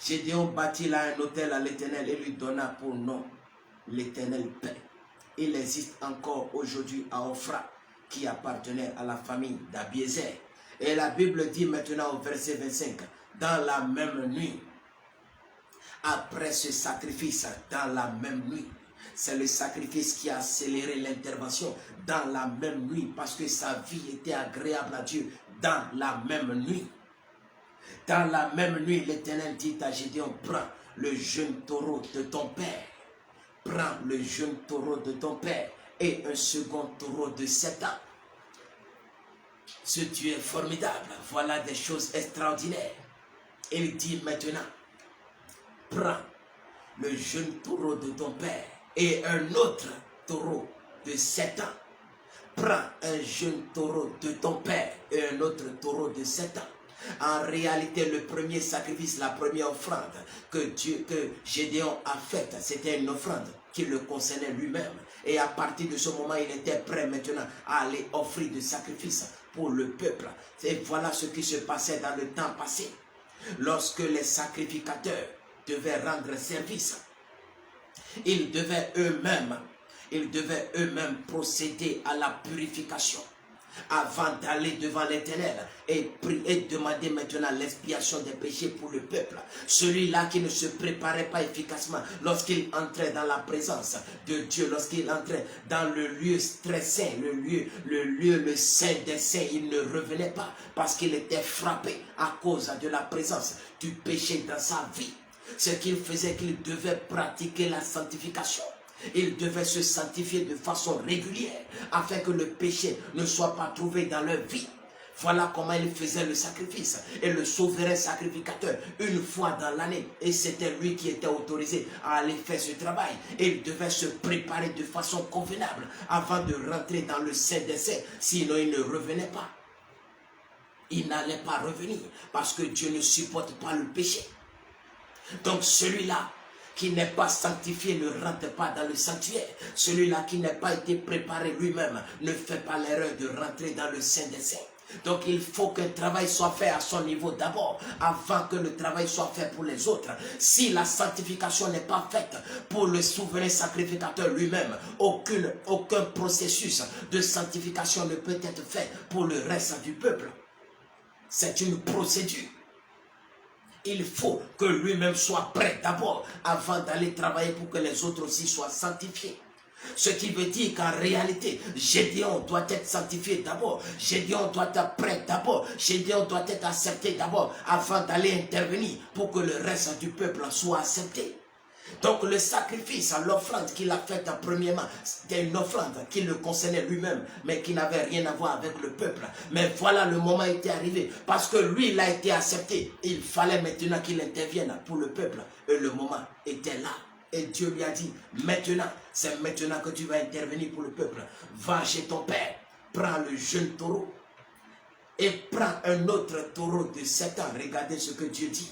Gédéon bâtit là un autel à l'Éternel et lui donna pour nom l'Éternel paix. Il existe encore aujourd'hui à Ophra qui appartenait à la famille d'Abiézer. Et la Bible dit maintenant au verset 25, dans la même nuit, après ce sacrifice, dans la même nuit, c'est le sacrifice qui a accéléré l'intervention dans la même nuit, parce que sa vie était agréable à Dieu dans la même nuit. Dans la même nuit, l'Éternel dit à Gédéon, prends le jeune taureau de ton père, prends le jeune taureau de ton père et un second taureau de 7 ans. Ce Dieu est formidable, voilà des choses extraordinaires. Il dit maintenant, prends le jeune taureau de ton père et un autre taureau de 7 ans. Prends un jeune taureau de ton père et un autre taureau de 7 ans. En réalité, le premier sacrifice, la première offrande que Gédéon a faite, c'était une offrande qui le concernait lui-même. Et à partir de ce moment, il était prêt maintenant à aller offrir des sacrifices pour le peuple. Et voilà ce qui se passait dans le temps passé. Lorsque les sacrificateurs devaient rendre service, ils devaient eux-mêmes procéder à la purification avant d'aller devant l'Éternel et demander maintenant l'expiation des péchés pour le peuple. Celui-là qui ne se préparait pas efficacement lorsqu'il entrait dans la présence de Dieu, lorsqu'il entrait dans le lieu très saint, le saint des saints, il ne revenait pas parce qu'il était frappé à cause de la présence du péché dans sa vie. Ce qu'il faisait, qu'il devait pratiquer la sanctification. Ils devaient se sanctifier de façon régulière afin que le péché ne soit pas trouvé dans leur vie. Voilà comment ils faisaient le sacrifice. Et le souverain sacrificateur, une fois dans l'année, et c'était lui qui était autorisé à aller faire ce travail. Et il devait se préparer de façon convenable avant de rentrer dans le Saint des Saints. Sinon, il ne revenait pas. Il n'allait pas revenir parce que Dieu ne supporte pas le péché. Donc celui-là qui n'est pas sanctifié ne rentre pas dans le sanctuaire. Celui-là qui n'a pas été préparé lui-même ne fait pas l'erreur de rentrer dans le Saint des Saints. Donc il faut qu'un travail soit fait à son niveau d'abord, avant que le travail soit fait pour les autres. Si la sanctification n'est pas faite pour le souverain sacrificateur lui-même, aucun processus de sanctification ne peut être fait pour le reste du peuple. C'est une procédure. Il faut que lui-même soit prêt d'abord avant d'aller travailler pour que les autres aussi soient sanctifiés. Ce qui veut dire qu'en réalité, Gédéon doit être sanctifié d'abord. Gédéon doit être prêt d'abord. Gédéon doit être accepté d'abord avant d'aller intervenir pour que le reste du peuple soit accepté. Donc le sacrifice, l'offrande qu'il a faite premièrement, c'était une offrande qui le concernait lui-même, mais qui n'avait rien à voir avec le peuple. Mais voilà, le moment était arrivé, parce que lui, il a été accepté. Il fallait maintenant qu'il intervienne pour le peuple. Et le moment était là. Et Dieu lui a dit, maintenant, c'est maintenant que tu vas intervenir pour le peuple. Va chez ton père, prends le jeune taureau et prends un autre taureau de 7 ans. Regardez ce que Dieu dit.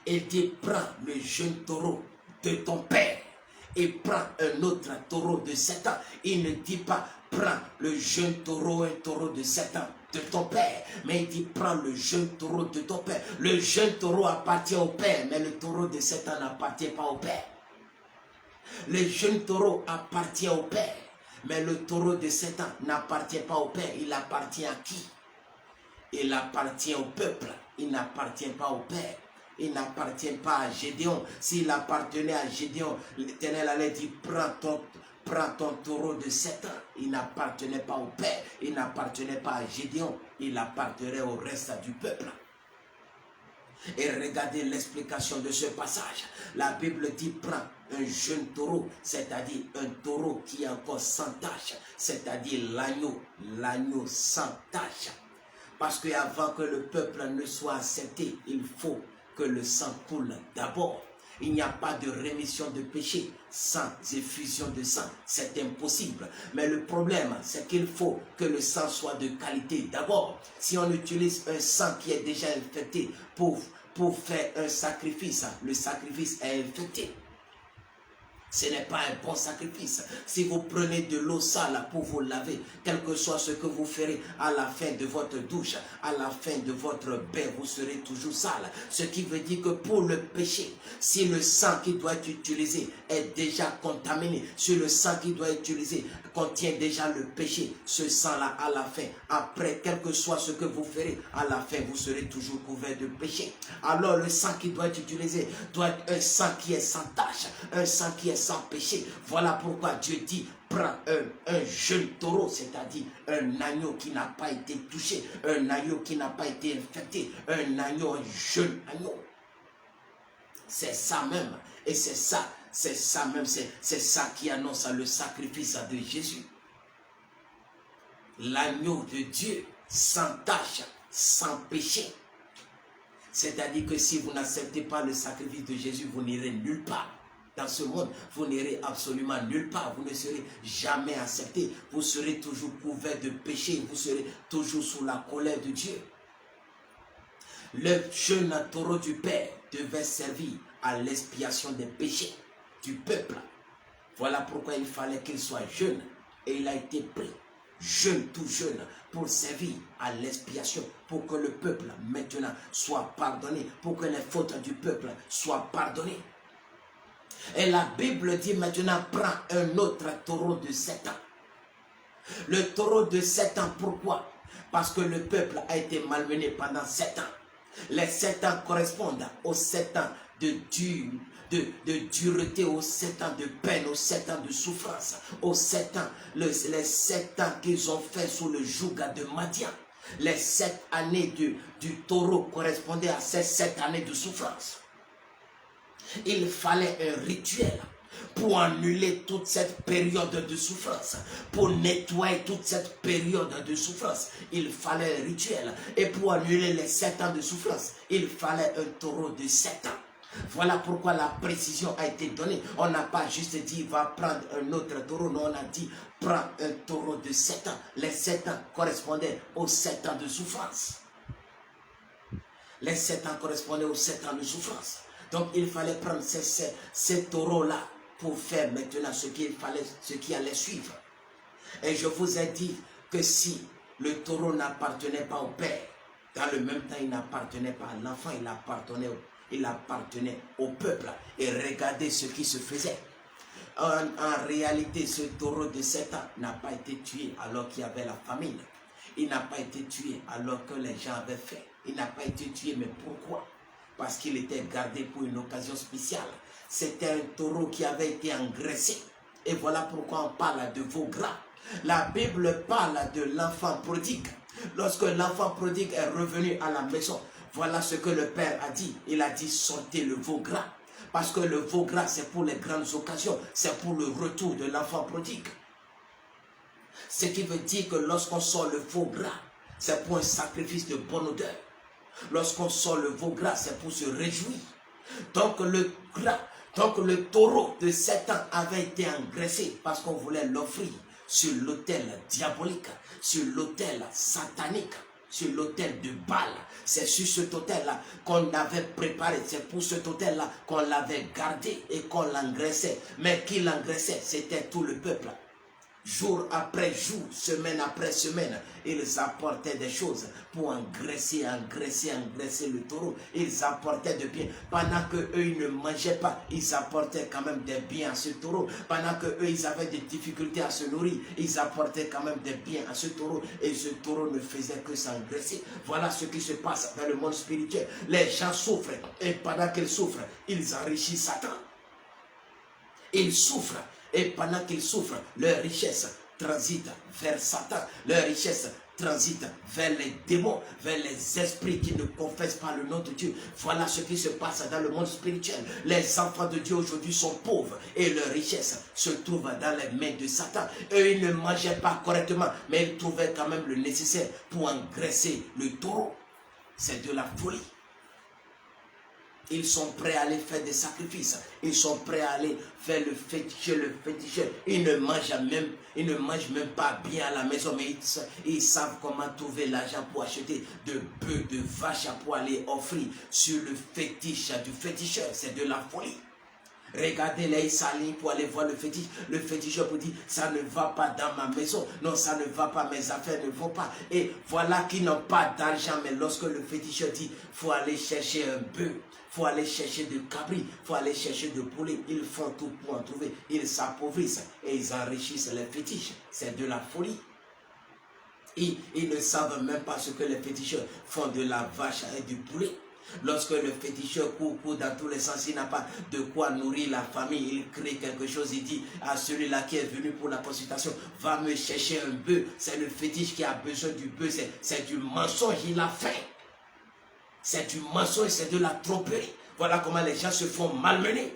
Il dit, prends le jeune taureau de ton père et prends un autre taureau de 7 ans. Il ne dit pas, prends le jeune taureau, un taureau de 7 ans de ton père. Mais il dit, prends le jeune taureau de ton père. Le jeune taureau appartient au père, mais le taureau de 7 ans n'appartient pas au père. Le jeune taureau appartient au père, mais le taureau de 7 ans n'appartient pas au père. Il appartient à qui? Il appartient au peuple. Il n'appartient pas au père. Il n'appartient pas à Gédéon. S'il appartenait à Gédéon, l'Éternel allait dire, prends ton taureau de 7 ans. Il n'appartenait pas au père. Il n'appartenait pas à Gédéon. Il appartenait au reste du peuple. Et regardez l'explication de ce passage. La Bible dit, prends un jeune taureau, c'est-à-dire un taureau qui est encore sans tache, c'est-à-dire l'agneau sans tache. Parce qu'avant que le peuple ne soit accepté, il faut que le sang coule d'abord. Il n'y a pas de rémission de péché sans effusion de sang. C'est impossible. Mais le problème, c'est qu'il faut que le sang soit de qualité d'abord. Si on utilise un sang qui est déjà infecté pour faire un sacrifice, le sacrifice est infecté. Ce n'est pas un bon sacrifice. Si vous prenez de l'eau sale pour vous laver, quel que soit ce que vous ferez à la fin de votre douche, à la fin de votre bain, vous serez toujours sale. Ce qui veut dire que pour le péché, si le sang qui doit être utilisé est déjà contaminé, si le sang qui doit être utilisé contient déjà le péché, ce sang-là à la fin, après, quel que soit ce que vous ferez, à la fin, vous serez toujours couvert de péché. Alors le sang qui doit être utilisé doit être un sang qui est sans tache, un sang qui est sans péché. Voilà pourquoi Dieu dit, prends un jeune taureau, c'est-à-dire un agneau qui n'a pas été touché, un agneau qui n'a pas été infecté, un agneau, un jeune agneau. C'est ça même, et c'est ça même, c'est ça qui annonce le sacrifice de Jésus. L'agneau de Dieu, sans tache, sans péché. C'est-à-dire que si vous n'acceptez pas le sacrifice de Jésus, vous n'irez nulle part. Dans ce monde, vous n'irez absolument nulle part. Vous ne serez jamais accepté. Vous serez toujours couvert de péché. Vous serez toujours sous la colère de Dieu. Le jeune taureau du Père devait servir à l'expiation des péchés du peuple. Voilà pourquoi il fallait qu'il soit jeune. Et il a été pris, jeune, tout jeune, pour servir à l'expiation, pour que le peuple maintenant soit pardonné, pour que les fautes du peuple soient pardonnées. Et la Bible dit maintenant, prends un autre taureau de 7 ans. Le taureau de 7 ans, pourquoi? Parce que le peuple a été malmené pendant 7 ans. Les 7 ans correspondent aux 7 ans de dureté, aux 7 ans de peine, aux 7 ans de souffrance, aux 7 ans, les 7 ans qu'ils ont fait sous le joug de Madian. Les 7 années du taureau correspondaient à ces 7 années de souffrance. Il fallait un rituel pour annuler toute cette période de souffrance, pour nettoyer toute cette période de souffrance. Il fallait un rituel. Et pour annuler les 7 ans de souffrance, il fallait un taureau de 7 ans. Voilà pourquoi la précision a été donnée. On n'a pas juste dit, va prendre un autre taureau. Non, on a dit, prends un taureau de 7 ans. Les 7 ans correspondaient aux 7 ans de souffrance. Les 7 ans correspondaient aux 7 ans de souffrance. Donc, il fallait prendre ces taureaux-là pour faire maintenant ce qui allait suivre. Et je vous ai dit que si le taureau n'appartenait pas au Père, dans le même temps, il n'appartenait pas à l'enfant, il appartenait au peuple. Et regardez ce qui se faisait. En réalité, ce taureau de 7 ans n'a pas été tué alors qu'il y avait la famine. Il n'a pas été tué alors que les gens avaient faim. Il n'a pas été tué, mais pourquoi? Parce qu'il était gardé pour une occasion spéciale. C'était un taureau qui avait été engraissé. Et voilà pourquoi on parle de veau gras. La Bible parle de l'enfant prodigue. Lorsque l'enfant prodigue est revenu à la maison, voilà ce que le Père a dit. Il a dit, sortez le veau gras. Parce que le veau gras, c'est pour les grandes occasions. C'est pour le retour de l'enfant prodigue. Ce qui veut dire que lorsqu'on sort le veau gras, c'est pour un sacrifice de bonne odeur. Lorsqu'on sort le veau gras, c'est pour se réjouir. Donc le taureau de 7 ans avait été engraissé parce qu'on voulait l'offrir sur l'autel diabolique, sur l'autel satanique, sur l'autel de Baal. C'est sur cet autel-là qu'on avait préparé, c'est pour cet autel-là qu'on l'avait gardé et qu'on l'engraissait. Mais qui l'engraissait? C'était tout le peuple. Jour après jour, semaine après semaine, ils apportaient des choses pour engraisser le taureau. Ils apportaient des biens. Pendant qu'eux, ils ne mangeaient pas, ils apportaient quand même des biens à ce taureau. Pendant qu'eux, ils avaient des difficultés à se nourrir, ils apportaient quand même des biens à ce taureau. Et ce taureau ne faisait que s'engraisser. Voilà ce qui se passe dans le monde spirituel. Les gens souffrent. Et pendant qu'ils souffrent, ils enrichissent Satan. Ils souffrent. Et pendant qu'ils souffrent, leur richesse transite vers Satan. Leur richesse transite vers les démons, vers les esprits qui ne confessent pas le nom de Dieu. Voilà ce qui se passe dans le monde spirituel. Les enfants de Dieu aujourd'hui sont pauvres et leur richesse se trouve dans les mains de Satan. Eux, ils ne mangeaient pas correctement, mais ils trouvaient quand même le nécessaire pour engraisser le taureau. C'est de la folie. Ils sont prêts à aller faire des sacrifices. Ils sont prêts à aller faire le féticheur. Ils ne mangent même pas bien à la maison, mais ils savent comment trouver l'argent pour acheter de bœufs, de vaches pour aller offrir sur le fétiche du féticheur. C'est de la folie. Regardez les Salines pour aller voir le fétiche. Le féticheur pour dire, ça ne va pas dans ma maison. Non, ça ne va pas, mes affaires ne vont pas. Et voilà qu'ils n'ont pas d'argent. Mais lorsque le féticheur dit, il faut aller chercher un bœuf, il faut aller chercher de cabri, il faut aller chercher de poulet. Ils font tout pour en trouver. Ils s'appauvrissent et ils enrichissent les fétiches. C'est de la folie. Ils ne savent même pas ce que les féticheurs font de la vache et du poulet. Lorsque le féticheur court dans tous les sens, il n'a pas de quoi nourrir la famille, il crée quelque chose, il dit à celui-là qui est venu pour la consultation, va me chercher un bœuf. C'est le fétiche qui a besoin du bœuf, c'est du mensonge, il a faim. C'est du mensonge, c'est de la tromperie. Voilà comment les gens se font malmener.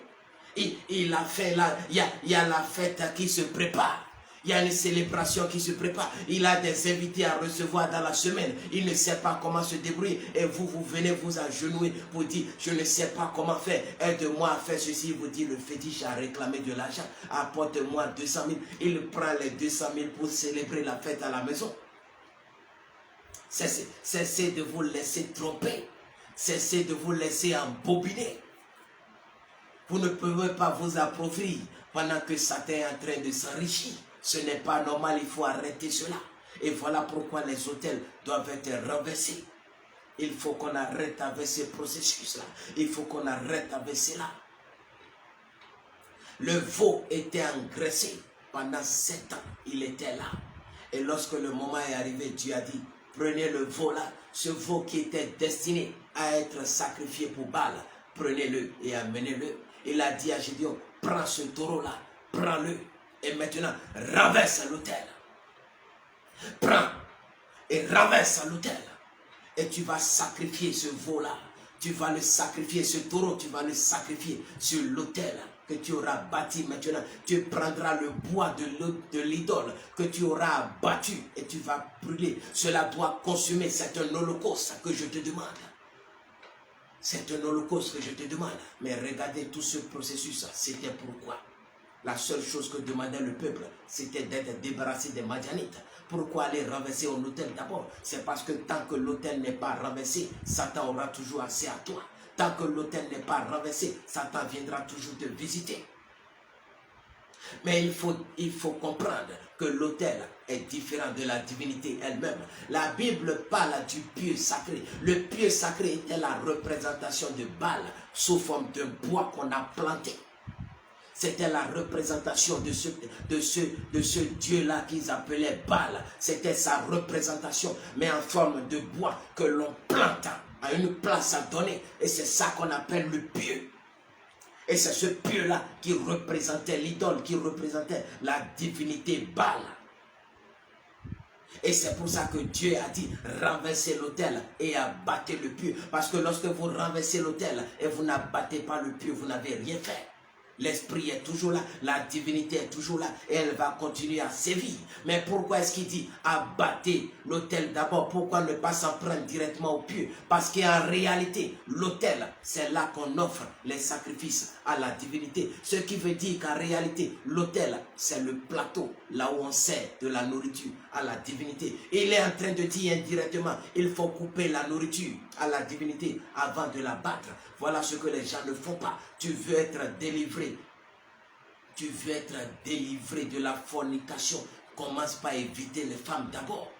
Il a faim là, il y a la fête qui se prépare. Il y a une célébration qui se prépare. Il a des invités à recevoir dans la semaine. Il ne sait pas comment se débrouiller. Et vous venez vous agenouiller pour dire, je ne sais pas comment faire. Aide-moi à faire ceci. Il vous dit, le fétiche a réclamé de l'argent. Apporte-moi 200 000. Il prend les 200 000 pour célébrer la fête à la maison. Cessez de vous laisser tromper. Cessez de vous laisser embobiner. Vous ne pouvez pas vous approprier pendant que Satan est en train de s'enrichir. Ce n'est pas normal, il faut arrêter cela. Et voilà pourquoi les hôtels doivent être renversés. Il faut qu'on arrête avec ce processus-là. Il faut qu'on arrête avec cela. Le veau était engraissé pendant 7 ans. Il était là. Et lorsque le moment est arrivé, Dieu a dit, prenez le veau là, ce veau qui était destiné à être sacrifié pour Baal, prenez-le et amenez-le. Il a dit à Gédéon, prends ce taureau là, prends-le. Et maintenant, renverse l'autel. Prends et renverse l'autel. Et tu vas sacrifier ce veau-là. Tu vas le sacrifier, ce taureau, tu vas le sacrifier sur l'autel que tu auras bâti maintenant. Tu prendras le bois de l'idole que tu auras battu et tu vas brûler. Cela doit consumer. C'est un holocauste que je te demande. C'est un holocauste que je te demande. Mais regardez tout ce processus, c'était pourquoi? La seule chose que demandait le peuple, c'était d'être débarrassé des Madianites. Pourquoi aller renverser un autel d'abord? C'est parce que tant que l'autel n'est pas renversé, Satan aura toujours accès à toi. Tant que l'autel n'est pas renversé, Satan viendra toujours te visiter. Mais il faut comprendre que l'autel est différent de la divinité elle-même. La Bible parle du pieu sacré. Le pieu sacré était la représentation de Baal sous forme de bois qu'on a planté. C'était la représentation de ce Dieu-là qu'ils appelaient Baal. C'était sa représentation, mais en forme de bois que l'on plante à une place à donner. Et c'est ça qu'on appelle le pieu. Et c'est ce pieu-là qui représentait l'idole, qui représentait la divinité Baal. Et c'est pour ça que Dieu a dit renversez l'autel et abattez le pieu. Parce que lorsque vous renversez l'autel et vous n'abattez pas le pieu, vous n'avez rien fait. L'esprit est toujours là, la divinité est toujours là et elle va continuer à sévir. Mais pourquoi est-ce qu'il dit abattez l'autel d'abord? Pourquoi ne pas s'en prendre directement au pieu? Parce qu'en réalité, l'autel, c'est là qu'on offre les sacrifices à la divinité. Ce qui veut dire qu'en réalité, l'autel, c'est le plateau, là où on sert de la nourriture à la divinité. Et il est en train de dire indirectement, il faut couper la nourriture à la divinité avant de la battre. Voilà ce que les gens ne font pas. Tu veux être délivré. Tu veux être délivré de la fornication. Commence par éviter les femmes d'abord.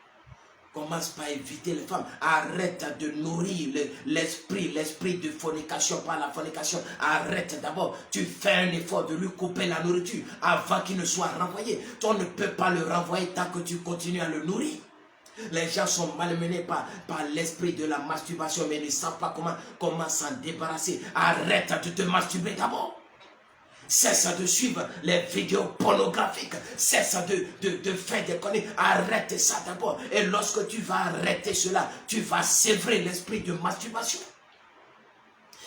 Commence par éviter les femmes. Arrête de nourrir l'esprit de fornication par la fornication. Arrête d'abord. Tu fais un effort de lui couper la nourriture avant qu'il ne soit renvoyé. On ne peut pas le renvoyer tant que tu continues à le nourrir. Les gens sont malmenés par l'esprit de la masturbation, mais ne savent pas comment s'en débarrasser. Arrête de te masturber d'abord. Cesse de suivre les vidéos pornographiques. Cesse de faire des conneries. Arrête ça d'abord. Et lorsque tu vas arrêter cela, tu vas sévrer l'esprit de masturbation.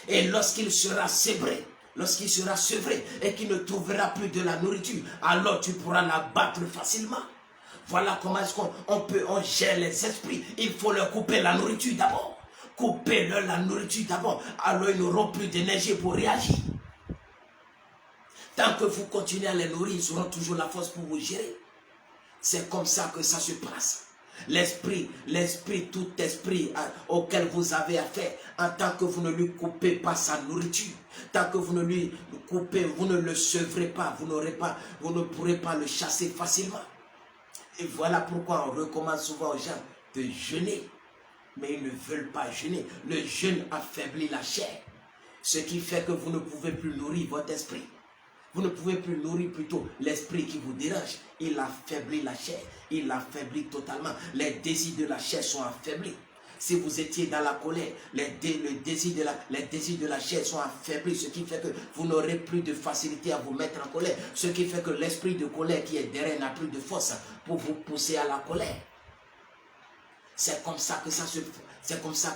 Et lorsqu'il sera sévré, et qu'il ne trouvera plus de la nourriture, alors tu pourras la battre facilement. Voilà comment est-ce qu'on gère les esprits. Il faut leur couper la nourriture d'abord. Coupez-leur la nourriture d'abord. Alors ils n'auront plus d'énergie pour réagir. Tant que vous continuez à les nourrir, ils auront toujours la force pour vous gérer. C'est comme ça que ça se passe. L'esprit, tout esprit auquel vous avez affaire, en tant que vous ne lui coupez pas sa nourriture, tant que vous ne lui coupez, vous ne le sevrez pas, vous ne pourrez pas le chasser facilement. Et voilà pourquoi on recommande souvent aux gens de jeûner. Mais ils ne veulent pas jeûner. Le jeûne affaiblit la chair. Ce qui fait que vous ne pouvez plus nourrir votre esprit. Vous ne pouvez plus nourrir plutôt l'esprit qui vous dérange. Il affaiblit la chair. Il l'affaiblit totalement. Les désirs de la chair sont affaiblis. Si vous étiez dans la colère, les désirs de la chair sont affaiblis, ce qui fait que vous n'aurez plus de facilité à vous mettre en colère. Ce qui fait que l'esprit de colère qui est derrière n'a plus de force pour vous pousser à la colère. C'est comme ça que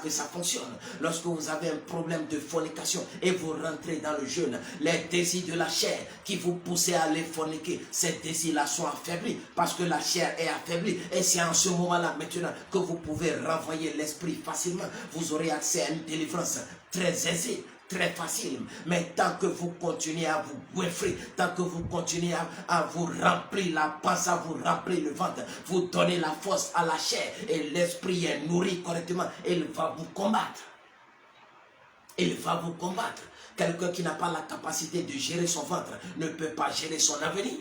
ça fonctionne. Lorsque vous avez un problème de fornication et vous rentrez dans le jeûne, les désirs de la chair qui vous poussent à aller forniquer, ces désirs-là sont affaiblis parce que la chair est affaiblie. Et c'est en ce moment-là maintenant que vous pouvez renvoyer l'esprit facilement. Vous aurez accès à une délivrance très aisée, très facile. Mais tant que vous continuez à vous goinfrer, tant que vous continuez à vous remplir la panse, à vous remplir le ventre, vous donnez la force à la chair et l'esprit est nourri correctement, il va vous combattre. Il va vous combattre. Quelqu'un qui n'a pas la capacité de gérer son ventre ne peut pas gérer son avenir.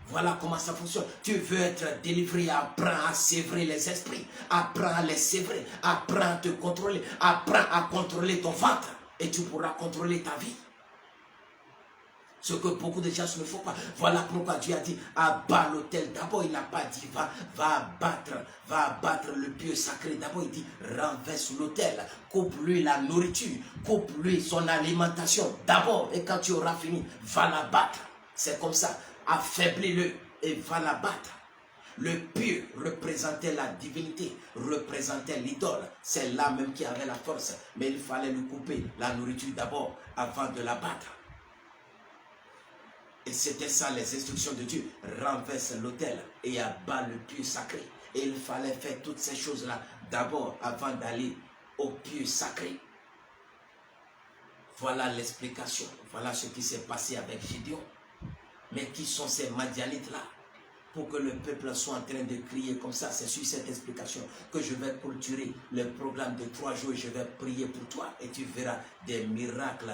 Voilà comment ça fonctionne. Tu veux être délivré, apprends à sévrer les esprits, apprends à les sévrer, apprends à te contrôler, apprends à contrôler ton ventre. Et tu pourras contrôler ta vie. Ce que beaucoup de gens ne font pas. Voilà pourquoi Dieu a dit, abat l'autel. D'abord, il n'a pas dit, va abattre le pieu sacré. D'abord, il dit, renverse l'autel. Coupe-lui la nourriture. Coupe-lui son alimentation. D'abord, et quand tu auras fini, va l'abattre. C'est comme ça. Affaiblis-le et va l'abattre. Le pieu représentait la divinité, représentait l'idole. C'est là même qui avait la force. Mais il fallait lui couper la nourriture d'abord avant de l'abattre. Et c'était ça les instructions de Dieu. Renverse l'autel et abat le pieu sacré. Et il fallait faire toutes ces choses-là d'abord avant d'aller au pieu sacré. Voilà l'explication. Voilà ce qui s'est passé avec Gédéon. Mais qui sont ces Madianites-là? Pour que le peuple soit en train de crier comme ça, c'est sur cette explication que je vais clôturer le programme de 3 jours. Je vais prier pour toi et tu verras des miracles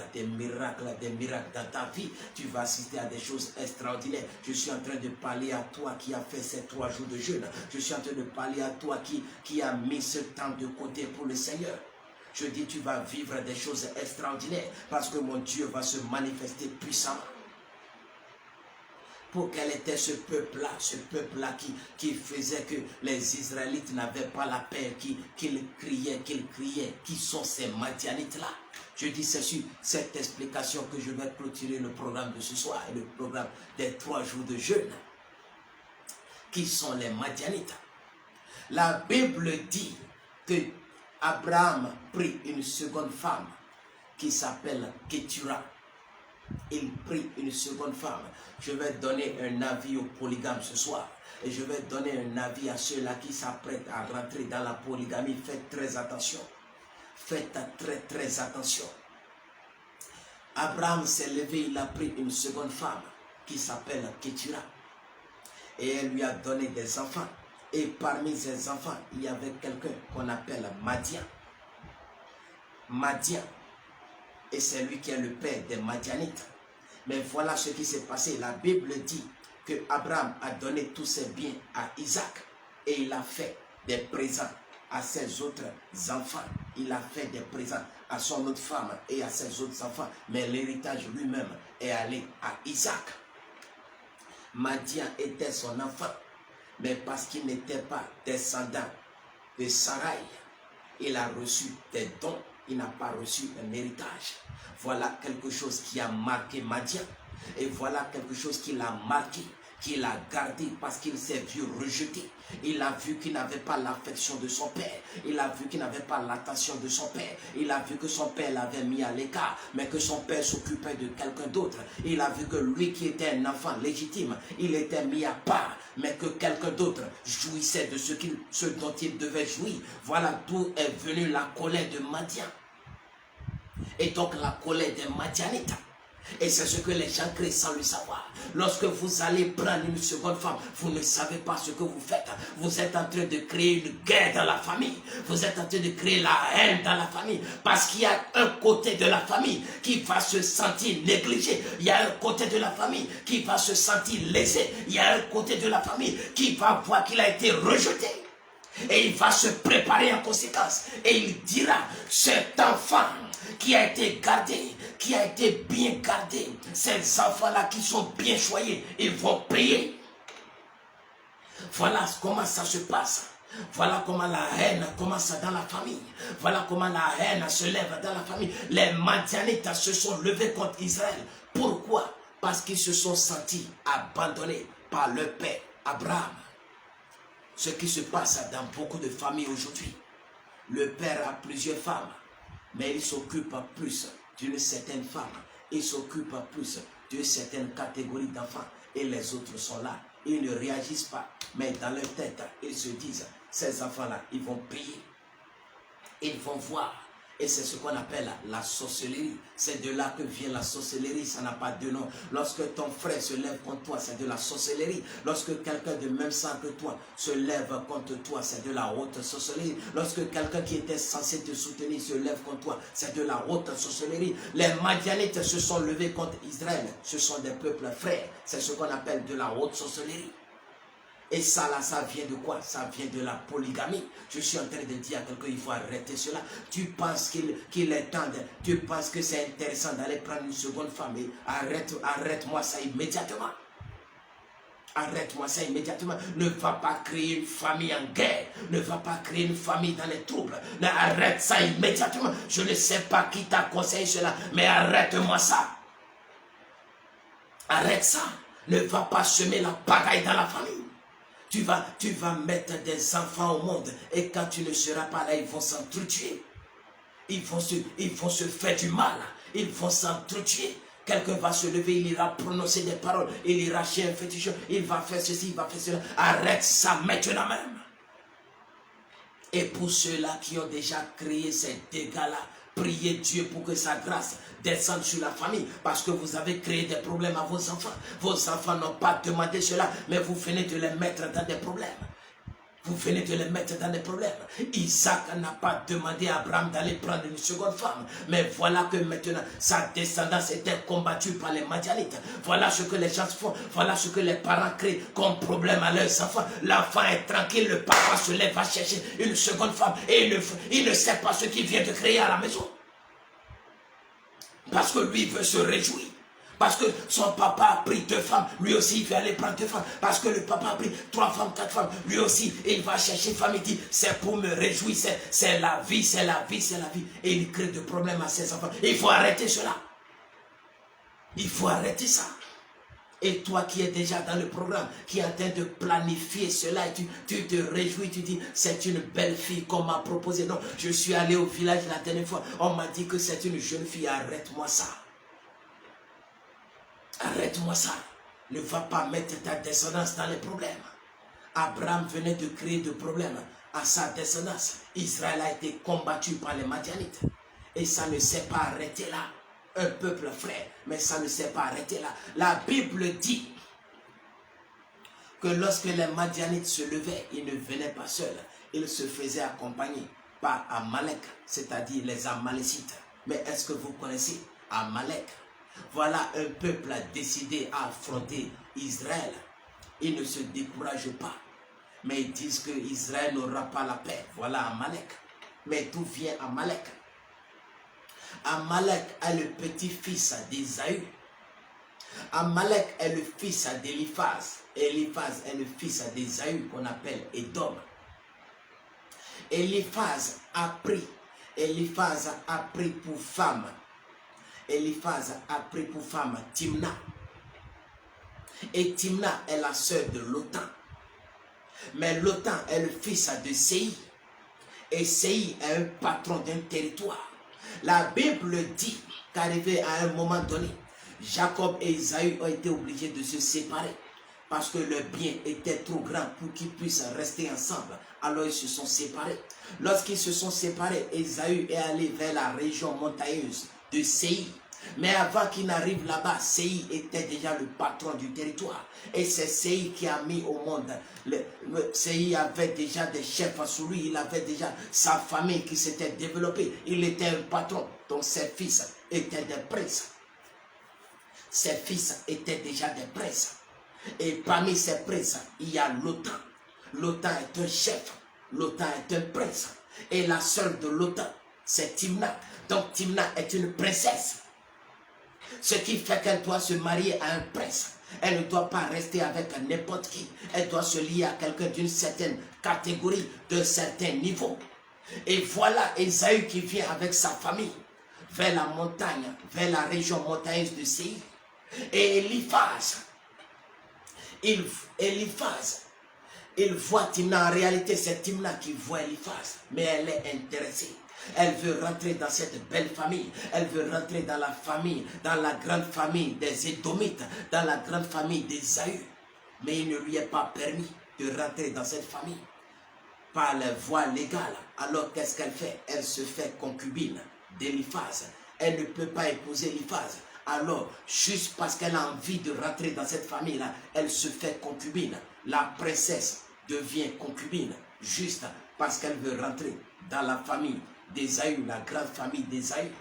dans ta vie. Tu vas assister à des choses extraordinaires. Je suis en train de parler à toi qui a fait ces 3 jours de jeûne. Je suis en train de parler à toi qui a mis ce temps de côté pour le Seigneur. Je dis, tu vas vivre des choses extraordinaires parce que mon Dieu va se manifester puissamment. Pour quel était ce peuple-là qui faisait que les Israélites n'avaient pas la paix, qu'ils criaient, qui sont ces Madianites-là? Je dis, c'est sur cette explication que je vais clôturer le programme de ce soir et le programme des 3 jours de jeûne. Qui sont les Madianites? La Bible dit que Abraham prit une seconde femme qui s'appelle Ketura. Il prit une seconde femme. Je vais donner un avis aux polygames ce soir. Et je vais donner un avis à ceux-là qui s'apprêtent à rentrer dans la polygamie. Faites très attention. Faites très attention. Abraham s'est levé, il a pris une seconde femme qui s'appelle Ketura. Et elle lui a donné des enfants. Et parmi ces enfants, il y avait quelqu'un qu'on appelle Madian. Madian. Et c'est lui qui est le père des Madianites. Mais voilà ce qui s'est passé. La Bible dit que Abraham a donné tous ses biens à Isaac. Et il a fait des présents à ses autres enfants. Il a fait des présents à son autre femme et à ses autres enfants. Mais l'héritage lui-même est allé à Isaac. Madian était son enfant. Mais parce qu'il n'était pas descendant de Sarai, il a reçu des dons. Il n'a pas reçu un héritage. Voilà quelque chose qui a marqué Madian. Et voilà quelque chose qui l'a marqué, qu'il a gardé parce qu'il s'est vu rejeté. Il a vu qu'il n'avait pas l'affection de son père. Il a vu qu'il n'avait pas l'attention de son père. Il a vu que son père l'avait mis à l'écart, mais que son père s'occupait de quelqu'un d'autre. Il a vu que lui qui était un enfant légitime, il était mis à part, mais que quelqu'un d'autre jouissait de ce dont il devait jouir. Voilà d'où est venue la colère de Madian. Et donc la colère des Madianites. Et c'est ce que les gens créent sans le savoir. Lorsque vous allez prendre une seconde femme, vous ne savez pas ce que vous faites. Vous êtes en train de créer une guerre dans la famille. Vous êtes en train de créer la haine dans la famille. Parce qu'il y a un côté de la famille qui va se sentir négligé. Il y a un côté de la famille qui va se sentir lésé. Il y a un côté de la famille qui va voir qu'il a été rejeté. Et il va se préparer en conséquence. Et il dira, cet enfant qui a été gardé, qui a été bien gardé, ces enfants-là qui sont bien choyés, ils vont payer. Voilà comment ça se passe. Voilà comment la haine commence dans la famille. Voilà comment la haine se lève dans la famille. Les Madianites se sont levés contre Israël. Pourquoi? Parce qu'ils se sont sentis abandonnés par leur père Abraham. Ce qui se passe dans beaucoup de familles aujourd'hui. Le père a plusieurs femmes, mais il s'occupe plus d'une certaine femme. Il s'occupe plus d'une certaine catégorie d'enfants. Et les autres sont là. Ils ne réagissent pas. Mais dans leur tête, ils se disent, ces enfants-là, ils vont payer. Ils vont voir. Et c'est ce qu'on appelle la sorcellerie. C'est de là que vient la sorcellerie, ça n'a pas de nom. Lorsque ton frère se lève contre toi, c'est de la sorcellerie. Lorsque quelqu'un de même sang que toi se lève contre toi, c'est de la haute sorcellerie. Lorsque quelqu'un qui était censé te soutenir se lève contre toi, c'est de la haute sorcellerie. Les Madianites se sont levés contre Israël. Ce sont des peuples frères. C'est ce qu'on appelle de la haute sorcellerie. Et ça là, ça vient de quoi? Ça vient de la polygamie. Je suis en train de dire à quelqu'un, il faut arrêter cela. Tu penses qu'il est temps, tu penses que c'est intéressant d'aller prendre une seconde femme et arrête-moi ça immédiatement. Arrête-moi ça immédiatement. Ne va pas créer une famille en guerre. Ne va pas créer une famille dans les troubles. Arrête ça immédiatement. Je ne sais pas qui t'a conseillé cela, mais arrête-moi ça. Arrête ça. Ne va pas semer la pagaille dans la famille. Tu vas mettre des enfants au monde et quand tu ne seras pas là, ils vont s'entretuer. Ils vont se faire du mal. Ils vont s'entretuer. Quelqu'un va se lever, il ira prononcer des paroles. Il ira chez un féticheur. Il va faire ceci, il va faire cela. Arrête ça maintenant même. Et pour ceux-là qui ont déjà créé ces dégâts-là, priez Dieu pour que sa grâce descende sur la famille. Parce que vous avez créé des problèmes à vos enfants. Vos enfants n'ont pas demandé cela, mais vous venez de les mettre dans des problèmes. Vous venez de les mettre dans des problèmes. Isaac n'a pas demandé à Abraham d'aller prendre une seconde femme. Mais voilà que maintenant, sa descendance était combattue par les Madianites. Voilà ce que les gens font. Voilà ce que les parents créent comme problème à leurs enfants. L'enfant est tranquille, le papa se lève à chercher une seconde femme. Et il ne sait pas ce qu'il vient de créer à la maison. Parce que lui veut se réjouir. Parce que son papa a pris 2 femmes, lui aussi il veut aller prendre 2 femmes. Parce que le papa a pris 3 femmes, 4 femmes, lui aussi il va chercher une femme. Il dit c'est pour me réjouir, c'est la vie, c'est la vie, c'est la vie. Et il crée des problèmes à ses enfants. Il faut arrêter cela. Il faut arrêter ça. Et toi qui es déjà dans le programme, qui est en train de planifier cela, et tu te réjouis, tu dis, c'est une belle fille qu'on m'a proposé. Non, je suis allé au village la dernière fois, on m'a dit que c'est une jeune fille, arrête-moi ça. Arrête-moi ça. Ne va pas mettre ta descendance dans les problèmes. Abraham venait de créer des problèmes à sa descendance. Israël a été combattu par les Madianites. Et ça ne s'est pas arrêté là. Un peuple frère, mais ça ne s'est pas arrêté là. La Bible dit que lorsque les Madianites se levaient, ils ne venaient pas seuls. Ils se faisaient accompagner par Amalek, c'est-à-dire les Amalécites. Mais est-ce que vous connaissez Amalek? Voilà un peuple décidé à affronter Israël. Ils ne se découragent pas. Mais ils disent que Israël n'aura pas la paix. Voilà Amalek. Mais d'où vient Amalek? Amalek est le petit-fils d'Ésaü. Amalek est le fils d'Éliphaz. Éliphaz est le fils d'Ésaü qu'on appelle Édom. Éliphaz a pris pour femme. Éliphaz a pris pour femme Timna. Et Timna est la sœur de Lotan. Mais Lotan est le fils de Séir. Et Séir est un patron d'un territoire. La Bible dit qu'arrivé à un moment donné, Jacob et Ésaü ont été obligés de se séparer. Parce que leur bien était trop grand pour qu'ils puissent rester ensemble. Alors ils se sont séparés. Lorsqu'ils se sont séparés, Ésaü est allé vers la région montagneuse de Séir. Mais avant qu'il n'arrive là-bas, Séhi était déjà le patron du territoire. Et c'est Séhi qui a mis au monde. Séhi avait déjà des chefs sous lui. Il avait déjà sa famille qui s'était développée. Il était un patron. Donc ses fils étaient des princes. Ses fils étaient déjà des princes. Et parmi ces princes, il y a Lotan. Lotan est un chef. Lotan est un prince. Et la sœur de Lotan, c'est Timna. Donc Timna est une princesse. Ce qui fait qu'elle doit se marier à un prince. Elle ne doit pas rester avec n'importe qui. Elle doit se lier à quelqu'un d'une certaine catégorie, d'un certain niveau. Et voilà Ésaü qui vient avec sa famille vers la montagne, vers la région montagneuse de Séir. Et Eliphaz, il voit Timna. En réalité, c'est Timna qui voit Eliphaz, mais elle est intéressée. Elle veut rentrer dans cette belle famille. Elle veut rentrer dans la famille, dans la grande famille des Édomites, dans la grande famille d'Ésaü. Mais il ne lui est pas permis de rentrer dans cette famille par la voie légale. Alors qu'est-ce qu'elle fait? Elle se fait concubine d'Eliphaz. Elle ne peut pas épouser Eliphaz. Alors, juste parce qu'elle a envie de rentrer dans cette famille-là, elle se fait concubine. La princesse devient concubine, juste parce qu'elle veut rentrer dans la famille d'Ésaü, la grande famille d'Ésaü.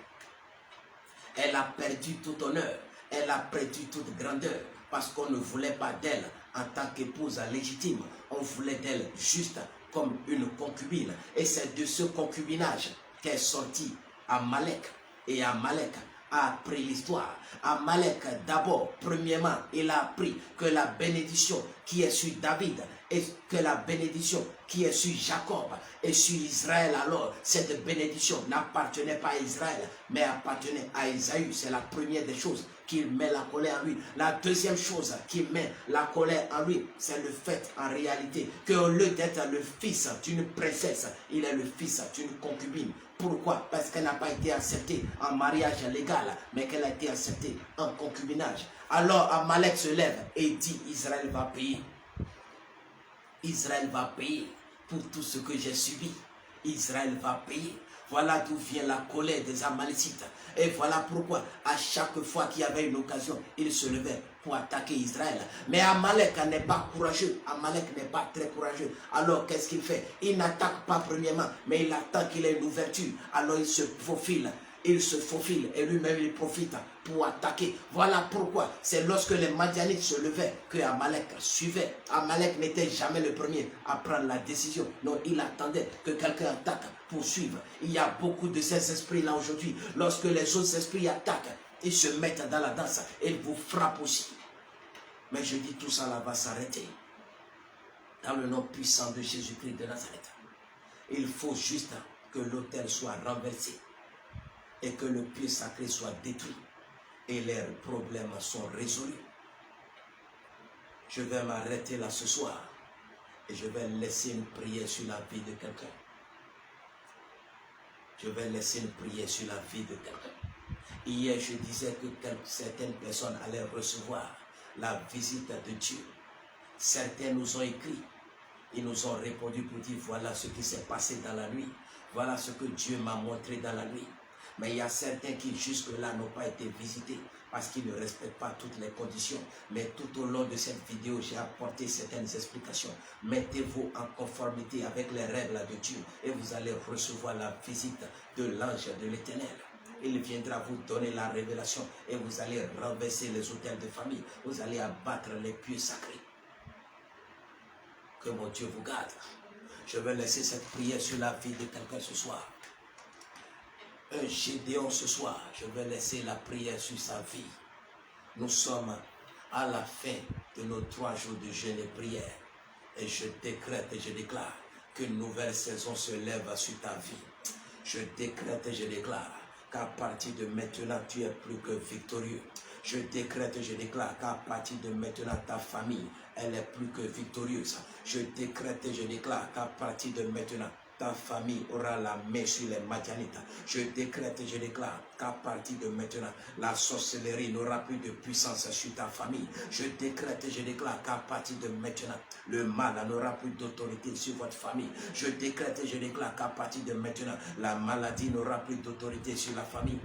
Elle a perdu tout honneur, elle a perdu toute grandeur, parce qu'on ne voulait pas d'elle en tant qu'épouse légitime. On voulait d'elle juste comme une concubine. Et c'est de ce concubinage qu'est sorti Amalek. Et Amalek a appris l'histoire. Amalek, d'abord, premièrement, il a appris que la bénédiction qui est sur David et que la bénédiction qui est sur Jacob et sur Israël, alors cette bénédiction n'appartenait pas à Israël, mais appartenait à Ésaü. C'est la première des choses qui met la colère en lui. La deuxième chose qui met la colère en lui, c'est le fait en réalité qu'au lieu d'être le fils d'une princesse, il est le fils d'une concubine. Pourquoi? Parce qu'elle n'a pas été acceptée en mariage légal, mais qu'elle a été acceptée en concubinage. Alors Amalek se lève et dit: Israël va payer. Israël va payer pour tout ce que j'ai subi. Israël va payer. Voilà d'où vient la colère des Amalécites. Et voilà pourquoi, à chaque fois qu'il y avait une occasion, ils se levaient pour attaquer Israël. Mais Amalek n'est pas courageux. Amalek n'est pas très courageux. Alors, qu'est-ce qu'il fait? Il n'attaque pas premièrement, mais il attend qu'il ait une ouverture. Alors, il se faufile. Il se faufile et lui-même il profite pour attaquer. Voilà pourquoi c'est lorsque les Madianites se levaient que Amalek suivait. Amalek n'était jamais le premier à prendre la décision. Non, il attendait que quelqu'un attaque pour suivre. Il y a beaucoup de ces esprits-là aujourd'hui. Lorsque les autres esprits attaquent, ils se mettent dans la danse et ils vous frappent aussi. Mais je dis tout ça là va s'arrêter. Dans le nom puissant de Jésus-Christ de Nazareth. Il faut juste que l'autel soit renversé et que le pieu sacré soit détruit et leurs problèmes sont résolus. Je vais m'arrêter là ce soir et je vais laisser une prière sur la vie de quelqu'un. Je vais laisser une prière sur la vie de quelqu'un. Hier, je disais que certaines personnes allaient recevoir la visite de Dieu. Certains nous ont écrit, ils nous ont répondu pour dire voilà ce qui s'est passé dans la nuit. Voilà ce que Dieu m'a montré dans la nuit. Mais il y a certains qui jusque-là n'ont pas été visités parce qu'ils ne respectent pas toutes les conditions. Mais tout au long de cette vidéo, j'ai apporté certaines explications. Mettez-vous en conformité avec les règles de Dieu et vous allez recevoir la visite de l'ange de l'Éternel. Il viendra vous donner la révélation et vous allez renverser les autels de famille. Vous allez abattre les pieux sacrés. Que mon Dieu vous garde. Je vais laisser cette prière sur la vie de quelqu'un ce soir. Un Gédéon ce soir, je vais laisser la prière sur sa vie. Nous sommes à la fin de nos 3 jours de jeûne et prière. Et je décrète et je déclare qu'une nouvelle saison se lève sur ta vie. Je décrète et je déclare qu'à partir de maintenant, tu es plus que victorieux. Je décrète et je déclare qu'à partir de maintenant, ta famille, elle est plus que victorieuse. Je décrète et je déclare qu'à partir de maintenant, ta famille aura la main sur les Madianites. Je décrète et je déclare qu'à partir de maintenant, la sorcellerie n'aura plus de puissance sur ta famille. Je décrète et je déclare qu'à partir de maintenant, le mal n'aura plus d'autorité sur votre famille. Je décrète et je déclare qu'à partir de maintenant, la maladie n'aura plus d'autorité sur la famille.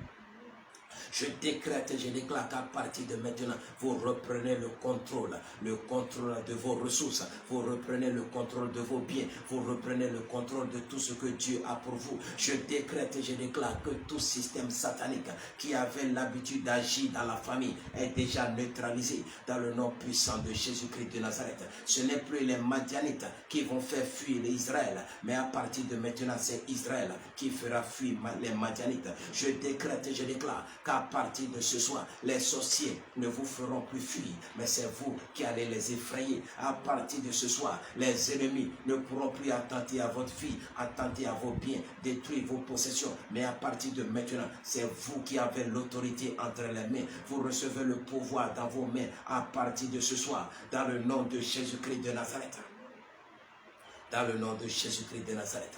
Je décrète et je déclare qu'à partir de maintenant, vous reprenez le contrôle de vos ressources, vous reprenez le contrôle de vos biens, vous reprenez le contrôle de tout ce que Dieu a pour vous. Je décrète et je déclare que tout système satanique qui avait l'habitude d'agir dans la famille est déjà neutralisé dans le nom puissant de Jésus-Christ de Nazareth. Ce n'est plus les Madianites qui vont faire fuir Israël, mais à partir de maintenant, c'est Israël qui fera fuir les Madianites. Je décrète et je déclare qu'à partir de ce soir, les sorciers ne vous feront plus fuir, mais c'est vous qui allez les effrayer. À partir de ce soir, les ennemis ne pourront plus attenter à votre vie, attenter à vos biens, détruire vos possessions, mais à partir de maintenant, c'est vous qui avez l'autorité entre les mains. Vous recevez le pouvoir dans vos mains à partir de ce soir, dans le nom de Jésus-Christ de Nazareth. Dans le nom de Jésus-Christ de Nazareth.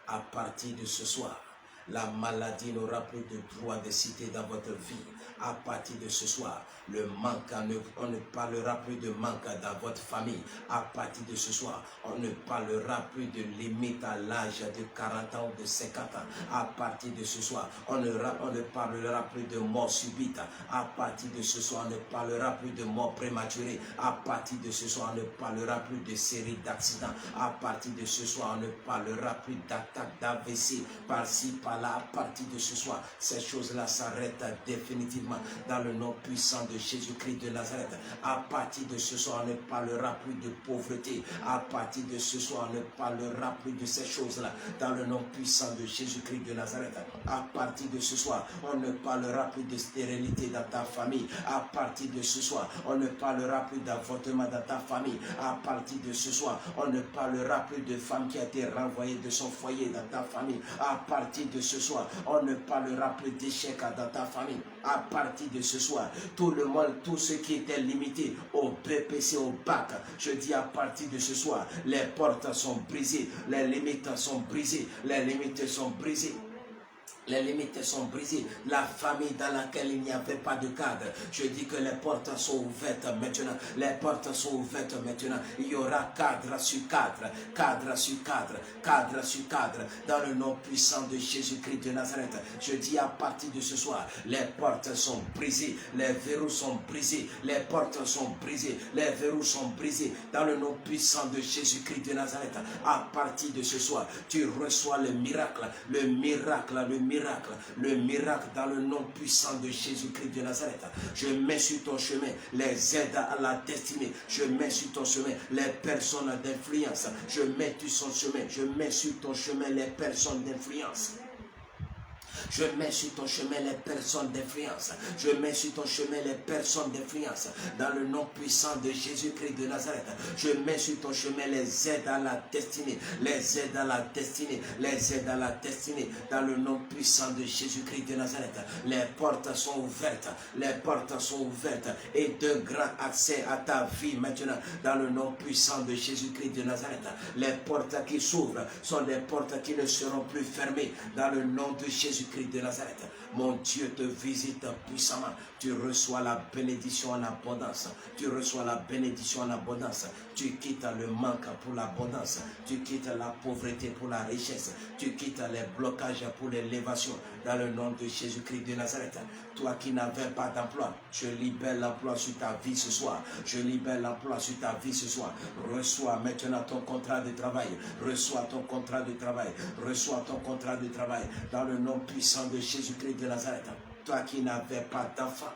À partir de ce soir, la maladie n'aura plus de droit de cité dans votre vie. À partir de ce soir, le manque, on ne parlera plus de manque dans votre famille. À partir de ce soir, on ne parlera plus de limite à l'âge de 40 ans ou de 50 ans. À partir de ce soir, on ne parlera plus de mort subite. À partir de ce soir, on ne parlera plus de mort prématurée. À partir de ce soir, on ne parlera plus de série d'accidents. À partir de ce soir, on ne parlera plus d'attaque, d'AVC, par-ci, par-là. À partir de ce soir, ces choses-là s'arrêtent définitivement dans le nom puissant de Jésus-Christ de Nazareth. À partir de ce soir, on ne parlera plus de pauvreté. À partir de ce soir, on ne parlera plus de ces choses-là dans le nom puissant de Jésus-Christ de Nazareth. À partir de ce soir, on ne parlera plus de stérilité dans ta famille. À partir de ce soir, on ne parlera plus d'avortement dans ta famille. À partir de ce soir, on ne parlera plus de femme qui a été renvoyée de son foyer dans ta famille. À partir de ce soir, on ne parlera plus d'échec dans ta famille. À partir de ce soir, tout le monde, tout ce qui était limité au BPC, au bac, je dis à partir de ce soir, les portes sont brisées, les limites sont brisées, les limites sont brisées. Les limites sont brisées. La famille dans laquelle il n'y avait pas de cadre, je dis que les portes sont ouvertes maintenant. Les portes sont ouvertes maintenant. Il y aura cadre sur cadre, cadre sur cadre, cadre sur cadre, dans le nom puissant de Jésus-Christ de Nazareth. Je dis à partir de ce soir, les portes sont brisées, les verrous sont brisés, les portes sont brisées, les verrous sont brisés, dans le nom puissant de Jésus-Christ de Nazareth. À partir de ce soir, tu reçois le miracle, le miracle, le miracle. Le miracle dans le nom puissant de Jésus-Christ de Nazareth. Je mets sur ton chemin les aides à la destinée. Je mets sur ton chemin les personnes d'influence. Je mets sur ton chemin, je mets sur ton chemin les personnes d'influence. Je mets sur ton chemin les personnes d'influence. Je mets sur ton chemin les personnes d'influence. Dans le nom puissant de Jésus-Christ de Nazareth. Je mets sur ton chemin les aides à la destinée. Les aides à la destinée. Les aides à la destinée. Dans le nom puissant de Jésus-Christ de Nazareth. Les portes sont ouvertes. Les portes sont ouvertes. Et de grands accès à ta vie maintenant. Dans le nom puissant de Jésus-Christ de Nazareth. Les portes qui s'ouvrent sont des portes qui ne seront plus fermées. Dans le nom de Jésus-Christ de Nazareth. Mon Dieu te visite puissamment. Tu reçois la bénédiction en abondance. Tu reçois la bénédiction en abondance. Tu quittes le manque pour l'abondance. Tu quittes la pauvreté pour la richesse. Tu quittes les blocages pour l'élévation. Dans le nom de Jésus-Christ de Nazareth. Toi qui n'avais pas d'emploi, je libère l'emploi sur ta vie ce soir. Je libère l'emploi sur ta vie ce soir. Reçois maintenant ton contrat de travail. Reçois ton contrat de travail. Reçois ton contrat de travail. Dans le nom puissant de Jésus-Christ de Nazareth. Toi qui n'avais pas d'enfant,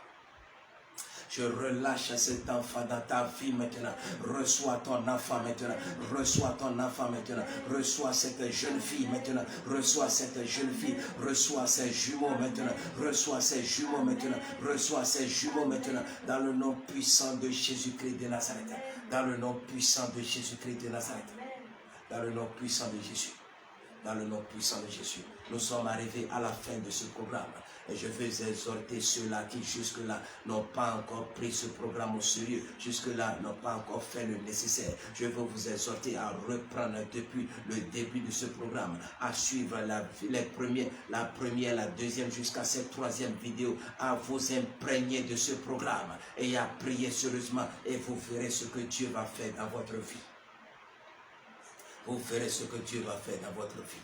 je relâche cet enfant dans ta vie maintenant. Reçois ton enfant maintenant. Reçois ton enfant maintenant. Reçois cette jeune fille maintenant. Reçois cette jeune fille. Reçois ses jumeaux maintenant. Reçois ses jumeaux maintenant. Reçois ses jumeaux maintenant. Dans le nom puissant de Jésus-Christ de Nazareth. Dans le nom puissant de Jésus-Christ de Nazareth. Dans le nom puissant de Jésus. Dans le nom puissant de Jésus. Nous sommes arrivés à la fin de ce programme. Et je veux exhorter ceux-là qui jusque-là n'ont pas encore pris ce programme au sérieux, jusque-là n'ont pas encore fait le nécessaire. Je veux vous exhorter à reprendre depuis le début de ce programme, à suivre la première, la deuxième jusqu'à cette troisième vidéo, à vous imprégner de ce programme et à prier sérieusement et vous verrez ce que Dieu va faire dans votre vie. Vous verrez ce que Dieu va faire dans votre vie.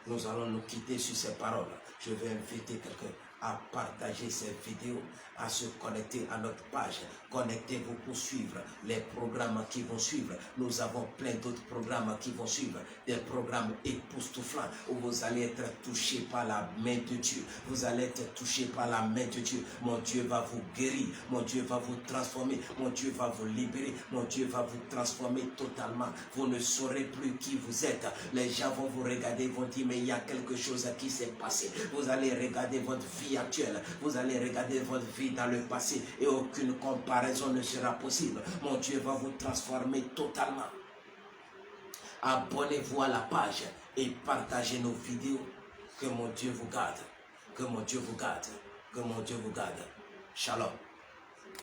Nous allons nous quitter sur ces paroles. Je vais inviter quelqu'un à partager ces vidéos, à se connecter à notre page. Connectez-vous pour suivre les programmes qui vont suivre. Nous avons plein d'autres programmes qui vont suivre. Des programmes époustouflants où vous allez être touché par la main de Dieu. Vous allez être touché par la main de Dieu. Mon Dieu va vous guérir. Mon Dieu va vous transformer. Mon Dieu va vous libérer. Mon Dieu va vous transformer totalement. Vous ne saurez plus qui vous êtes. Les gens vont vous regarder, vont dire mais il y a quelque chose qui s'est passé. Vous allez regarder votre vie actuelle. Vous allez regarder votre vie dans le passé et aucune comparaison ne sera possible. Mon Dieu va vous transformer totalement. Abonnez-vous à la page et partagez nos vidéos. Que mon Dieu vous garde. Que mon Dieu vous garde. Que mon Dieu vous garde. Shalom.